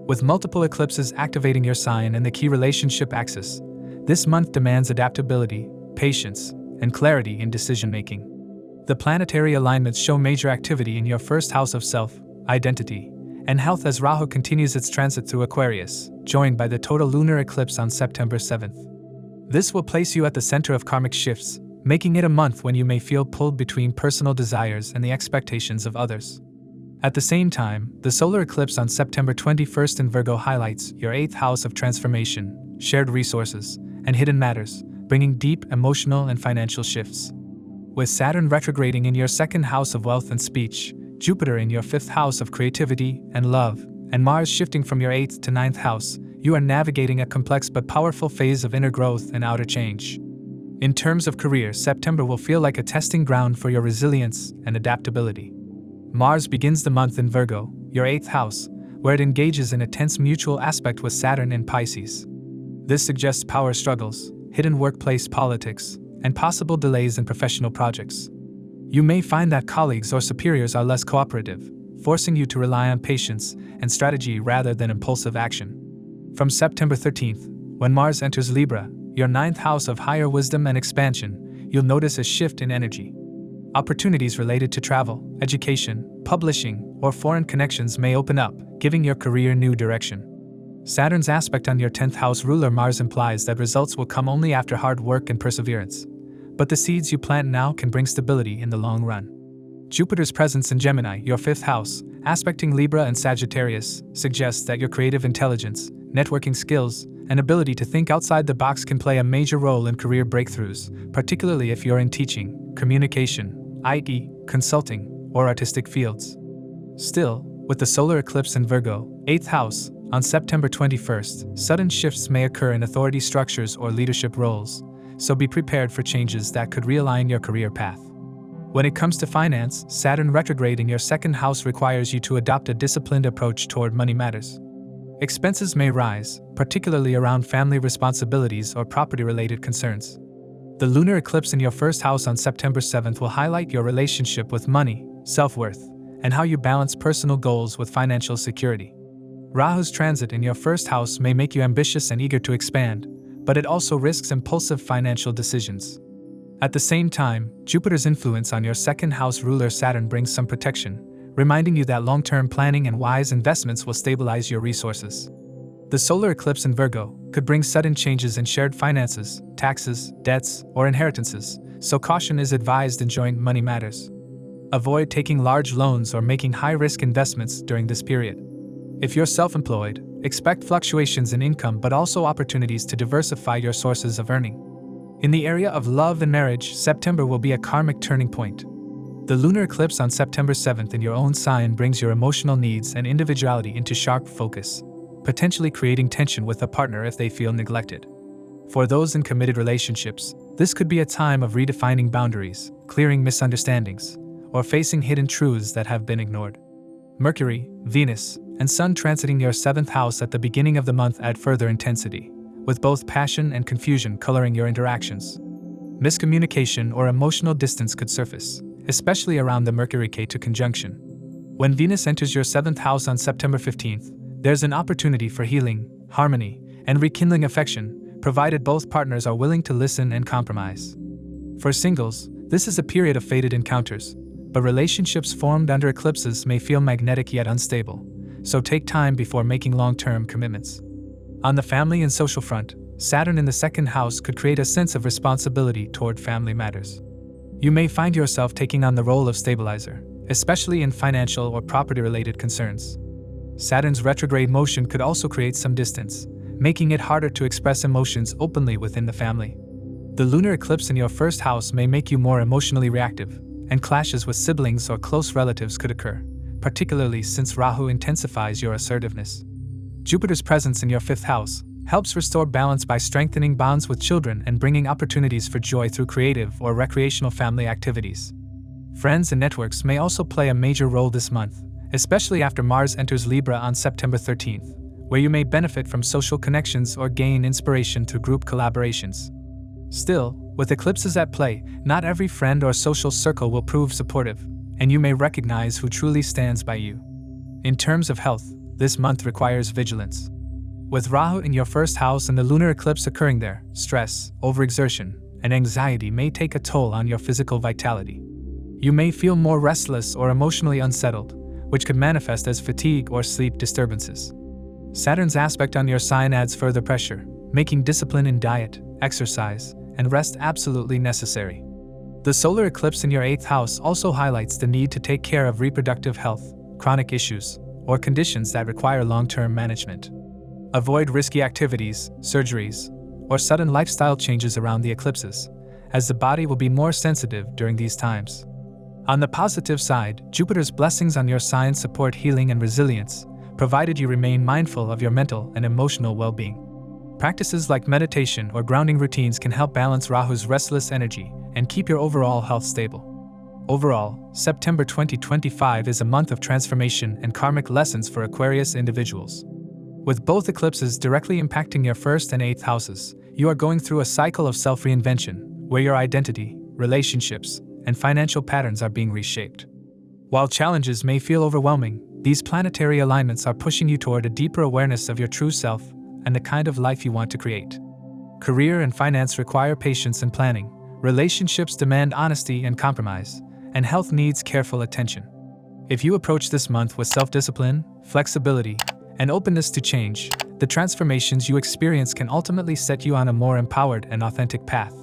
With multiple eclipses activating your sign and the key relationship axis, this month demands adaptability, patience, and clarity in decision-making. The planetary alignments show major activity in your 1st house of self, identity, and health as Rahu continues its transit through Aquarius, joined by the total lunar eclipse on September 7th. This will place you at the center of karmic shifts, making it a month when you may feel pulled between personal desires and the expectations of others. At the same time, the solar eclipse on September 21st in Virgo highlights your 8th house of transformation, shared resources, and hidden matters, bringing deep emotional and financial shifts. With Saturn retrograding in your 2nd house of wealth and speech, Jupiter in your 5th house of creativity and love, and Mars shifting from your 8th to 9th house, you are navigating a complex but powerful phase of inner growth and outer change. In terms of career, September will feel like a testing ground for your resilience and adaptability. Mars begins the month in Virgo, your 8th house, where it engages in a tense mutual aspect with Saturn in Pisces. This suggests power struggles, hidden workplace politics, and possible delays in professional projects. You may find that colleagues or superiors are less cooperative, forcing you to rely on patience and strategy rather than impulsive action. From September 13th, when Mars enters Libra, your 9th house of higher wisdom and expansion, you'll notice a shift in energy. Opportunities related to travel, education, publishing, or foreign connections may open up, giving your career new direction. Saturn's aspect on your 10th house ruler Mars implies that results will come only after hard work and perseverance. But the seeds you plant now can bring stability in the long run. Jupiter's presence in Gemini, your 5th house, aspecting Libra and Sagittarius, suggests that your creative intelligence, networking skills, and ability to think outside the box can play a major role in career breakthroughs, particularly if you're in teaching, communication, i.e., consulting, or artistic fields. Still, with the solar eclipse in Virgo, 8th house, on September 21st, sudden shifts may occur in authority structures or leadership roles, so be prepared for changes that could realign your career path. When it comes to finance, Saturn retrograde in your second house requires you to adopt a disciplined approach toward money matters. Expenses may rise, particularly around family responsibilities or property-related concerns. The lunar eclipse in your first house on September 7th will highlight your relationship with money, self-worth, and how you balance personal goals with financial security. Rahu's transit in your first house may make you ambitious and eager to expand, but it also risks impulsive financial decisions. At the same time, Jupiter's influence on your second house ruler Saturn brings some protection, reminding you that long-term planning and wise investments will stabilize your resources. The solar eclipse in Virgo could bring sudden changes in shared finances, taxes, debts, or inheritances, so caution is advised in joint money matters. Avoid taking large loans or making high-risk investments during this period. If you're self-employed, expect fluctuations in income but also opportunities to diversify your sources of earning. In the area of love and marriage, September will be a karmic turning point. The lunar eclipse on September 7th in your own sign brings your emotional needs and individuality into sharp focus, potentially creating tension with a partner if they feel neglected. For those in committed relationships, this could be a time of redefining boundaries, clearing misunderstandings, or facing hidden truths that have been ignored. Mercury, Venus, and Sun transiting your 7th house at the beginning of the month add further intensity, with both passion and confusion coloring your interactions. Miscommunication or emotional distance could surface, especially around the Mercury-Ketu conjunction. When Venus enters your 7th house on September 15th, there's an opportunity for healing, harmony, and rekindling affection, provided both partners are willing to listen and compromise. For singles, this is a period of fated encounters, but relationships formed under eclipses may feel magnetic yet unstable, so take time before making long-term commitments. On the family and social front, Saturn in the second house could create a sense of responsibility toward family matters. You may find yourself taking on the role of stabilizer, especially in financial or property-related concerns. Saturn's retrograde motion could also create some distance, making it harder to express emotions openly within the family. The lunar eclipse in your first house may make you more emotionally reactive, and clashes with siblings or close relatives could occur, particularly since Rahu intensifies your assertiveness. Jupiter's presence in your 5th house helps restore balance by strengthening bonds with children and bringing opportunities for joy through creative or recreational family activities. Friends and networks may also play a major role this month, especially after Mars enters Libra on September 13th, where you may benefit from social connections or gain inspiration through group collaborations. Still, with eclipses at play, not every friend or social circle will prove supportive, and you may recognize who truly stands by you. In terms of health, this month requires vigilance. With Rahu in your first house and the lunar eclipse occurring there, stress, overexertion, and anxiety may take a toll on your physical vitality. You may feel more restless or emotionally unsettled, which could manifest as fatigue or sleep disturbances. Saturn's aspect on your sign adds further pressure, making discipline in diet, exercise, and rest absolutely necessary. The solar eclipse in your 8th house also highlights the need to take care of reproductive health, chronic issues, or conditions that require long-term management. Avoid risky activities, surgeries, or sudden lifestyle changes around the eclipses, as the body will be more sensitive during these times. On the positive side, Jupiter's blessings on your sign support healing and resilience, provided you remain mindful of your mental and emotional well-being. Practices like meditation or grounding routines can help balance Rahu's restless energy and keep your overall health stable. Overall, September 2025 is a month of transformation and karmic lessons for Aquarius individuals. With both eclipses directly impacting your 1st and 8th houses, you are going through a cycle of self-reinvention, where your identity, relationships, and financial patterns are being reshaped. While challenges may feel overwhelming, these planetary alignments are pushing you toward a deeper awareness of your true self and the kind of life you want to create. Career and finance require patience and planning, relationships demand honesty and compromise, and health needs careful attention. If you approach this month with self-discipline, flexibility, and openness to change, the transformations you experience can ultimately set you on a more empowered and authentic path.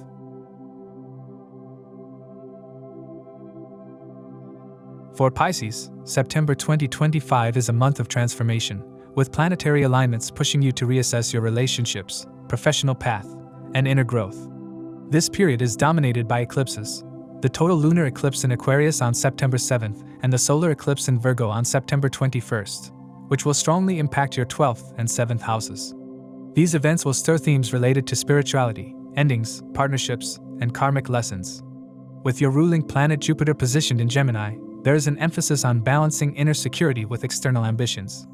For Pisces, September 2025 is a month of transformation, with planetary alignments pushing you to reassess your relationships, professional path, and inner growth. This period is dominated by eclipses: the total lunar eclipse in Aquarius on September 7th and the solar eclipse in Virgo on September 21st, which will strongly impact your 12th and 7th houses. These events will stir themes related to spirituality, endings, partnerships, and karmic lessons. With your ruling planet Jupiter positioned in Gemini, there is an emphasis on balancing inner security with external ambitions.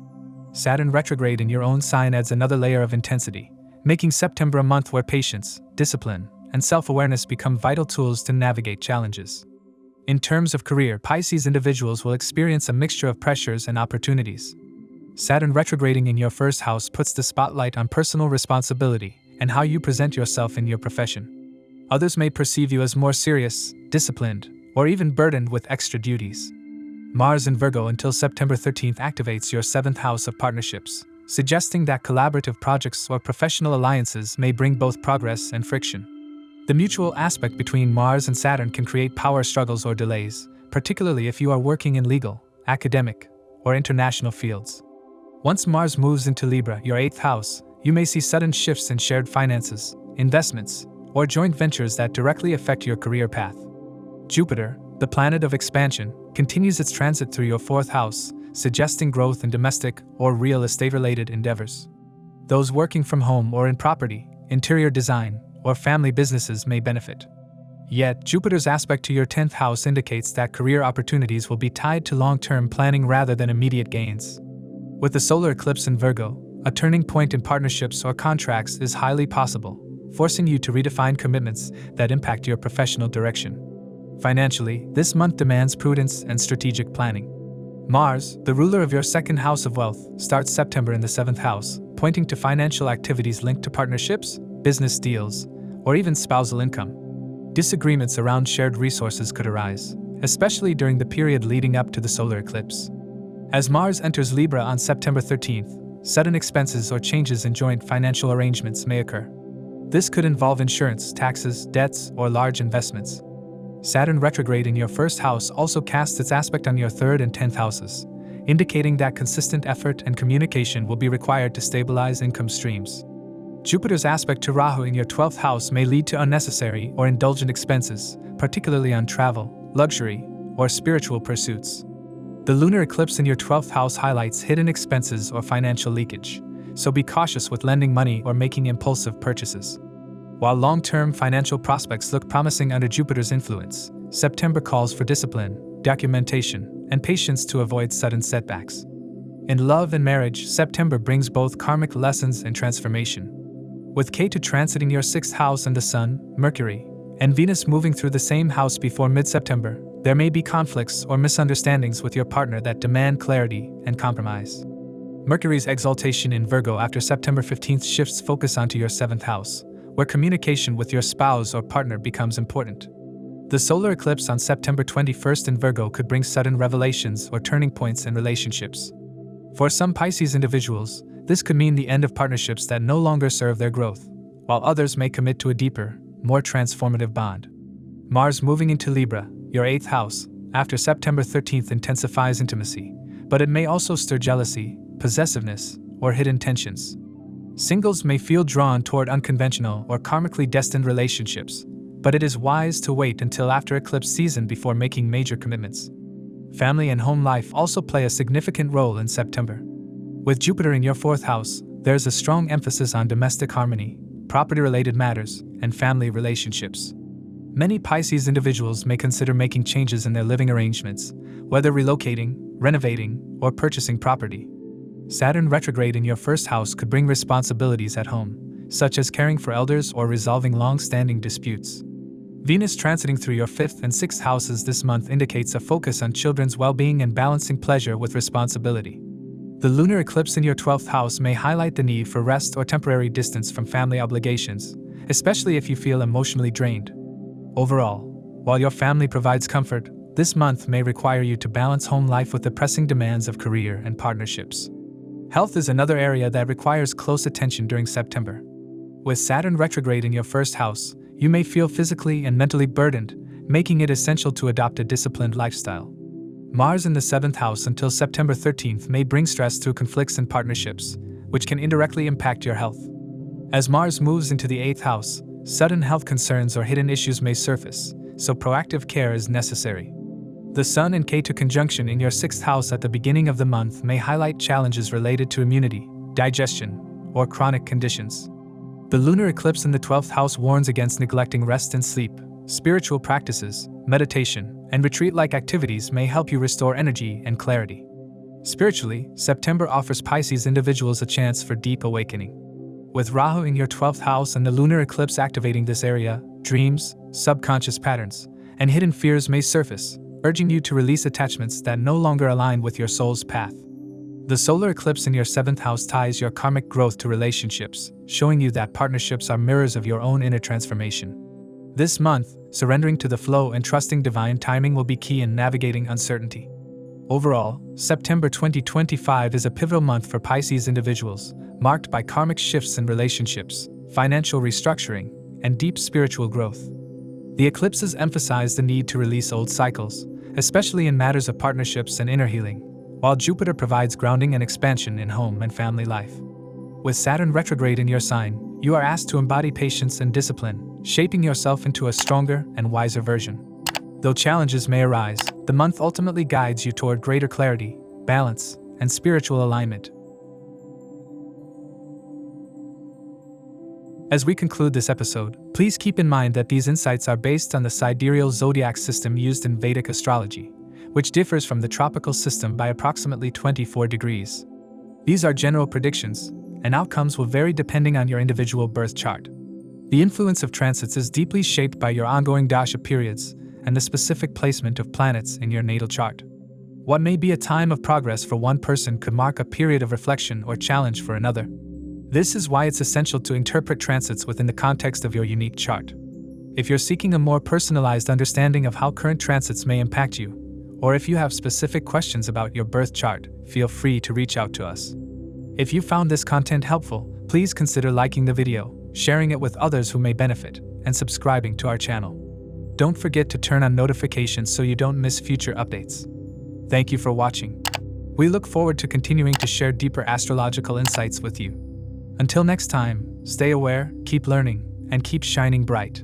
Saturn retrograde in your own sign adds another layer of intensity, making September a month where patience, discipline, and self-awareness become vital tools to navigate challenges. In terms of career, Pisces individuals will experience a mixture of pressures and opportunities. Saturn retrograding in your first house puts the spotlight on personal responsibility and how you present yourself in your profession. Others may perceive you as more serious, disciplined, or even burdened with extra duties. Mars in Virgo until September 13th activates your 7th house of partnerships, suggesting that collaborative projects or professional alliances may bring both progress and friction. The mutual aspect between Mars and Saturn can create power struggles or delays, particularly if you are working in legal, academic, or international fields. Once Mars moves into Libra, your 8th house, you may see sudden shifts in shared finances, investments, or joint ventures that directly affect your career path. Jupiter, the planet of expansion, continues its transit through your 4th house, suggesting growth in domestic or real estate-related endeavors. Those working from home or in property, interior design, or family businesses may benefit. Yet, Jupiter's aspect to your 10th house indicates that career opportunities will be tied to long-term planning rather than immediate gains. With the solar eclipse in Virgo, a turning point in partnerships or contracts is highly possible, forcing you to redefine commitments that impact your professional direction. Financially, this month demands prudence and strategic planning. Mars, the ruler of your 2nd house of wealth, starts September in the 7th house, pointing to financial activities linked to partnerships, business deals, or even spousal income. Disagreements around shared resources could arise, especially during the period leading up to the solar eclipse. As Mars enters Libra on September 13th, sudden expenses or changes in joint financial arrangements may occur. This could involve insurance, taxes, debts, or large investments. Saturn retrograde in your 1st house also casts its aspect on your 3rd and 10th houses, indicating that consistent effort and communication will be required to stabilize income streams. Jupiter's aspect to Rahu in your 12th house may lead to unnecessary or indulgent expenses, particularly on travel, luxury, or spiritual pursuits. The lunar eclipse in your 12th house highlights hidden expenses or financial leakage, so be cautious with lending money or making impulsive purchases. While long-term financial prospects look promising under Jupiter's influence, September calls for discipline, documentation, and patience to avoid sudden setbacks. In love and marriage, September brings both karmic lessons and transformation. With Ketu transiting your 6th house and the Sun, Mercury, and Venus moving through the same house before mid-September, there may be conflicts or misunderstandings with your partner that demand clarity and compromise. Mercury's exaltation in Virgo after September 15th shifts focus onto your 7th house, where communication with your spouse or partner becomes important. The solar eclipse on September 21st in Virgo could bring sudden revelations or turning points in relationships. For some Pisces individuals, this could mean the end of partnerships that no longer serve their growth, while others may commit to a deeper, more transformative bond. Mars moving into Libra, your 8th house, after September 13th intensifies intimacy, but it may also stir jealousy, possessiveness, or hidden tensions. Singles may feel drawn toward unconventional or karmically destined relationships, but it is wise to wait until after eclipse season before making major commitments. Family and home life also play a significant role in September. With Jupiter in your 4th house, there's a strong emphasis on domestic harmony, property-related matters, and family relationships. Many Pisces individuals may consider making changes in their living arrangements, whether relocating, renovating, or purchasing property. Saturn retrograde in your 1st house could bring responsibilities at home, such as caring for elders or resolving long-standing disputes. Venus transiting through your 5th and 6th houses this month indicates a focus on children's well-being and balancing pleasure with responsibility. The lunar eclipse in your 12th house may highlight the need for rest or temporary distance from family obligations, especially if you feel emotionally drained. Overall, while your family provides comfort, this month may require you to balance home life with the pressing demands of career and partnerships. Health is another area that requires close attention during September. With Saturn retrograde in your 1st house, you may feel physically and mentally burdened, making it essential to adopt a disciplined lifestyle. Mars in the 7th house until September 13th may bring stress through conflicts in partnerships, which can indirectly impact your health. As Mars moves into the 8th house, sudden health concerns or hidden issues may surface, so proactive care is necessary. The Sun and Ketu conjunction in your 6th house at the beginning of the month may highlight challenges related to immunity, digestion, or chronic conditions. The lunar eclipse in the 12th house warns against neglecting rest and sleep, Spiritual practices, meditation, and retreat-like activities may help you restore energy and clarity. Spiritually, September offers Pisces individuals a chance for deep awakening. With Rahu in your 12th house and the lunar eclipse activating this area, dreams, subconscious patterns, and hidden fears may surface, urging you to release attachments that no longer align with your soul's path. The solar eclipse in your 7th house ties your karmic growth to relationships, showing you that partnerships are mirrors of your own inner transformation. This month, surrendering to the flow and trusting divine timing will be key in navigating uncertainty. Overall, September 2025 is a pivotal month for Pisces individuals, marked by karmic shifts in relationships, financial restructuring, and deep spiritual growth. The eclipses emphasize the need to release old cycles, especially in matters of partnerships and inner healing, while Jupiter provides grounding and expansion in home and family life. With Saturn retrograde in your sign, you are asked to embody patience and discipline, shaping yourself into a stronger and wiser version. Though challenges may arise, the month ultimately guides you toward greater clarity, balance, and spiritual alignment. As we conclude this episode, please keep in mind that these insights are based on the Sidereal Zodiac system used in Vedic Astrology, which differs from the tropical system by approximately 24 degrees. These are general predictions, and outcomes will vary depending on your individual birth chart. The influence of transits is deeply shaped by your ongoing dasha periods and the specific placement of planets in your natal chart. What may be a time of progress for one person could mark a period of reflection or challenge for another. This is why it's essential to interpret transits within the context of your unique chart. If you're seeking a more personalized understanding of how current transits may impact you, or if you have specific questions about your birth chart, feel free to reach out to us. If you found this content helpful, please consider liking the video, sharing it with others who may benefit, and subscribing to our channel. Don't forget to turn on notifications so you don't miss future updates. Thank you for watching. We look forward to continuing to share deeper astrological insights with you. Until next time, stay aware, keep learning, and keep shining bright.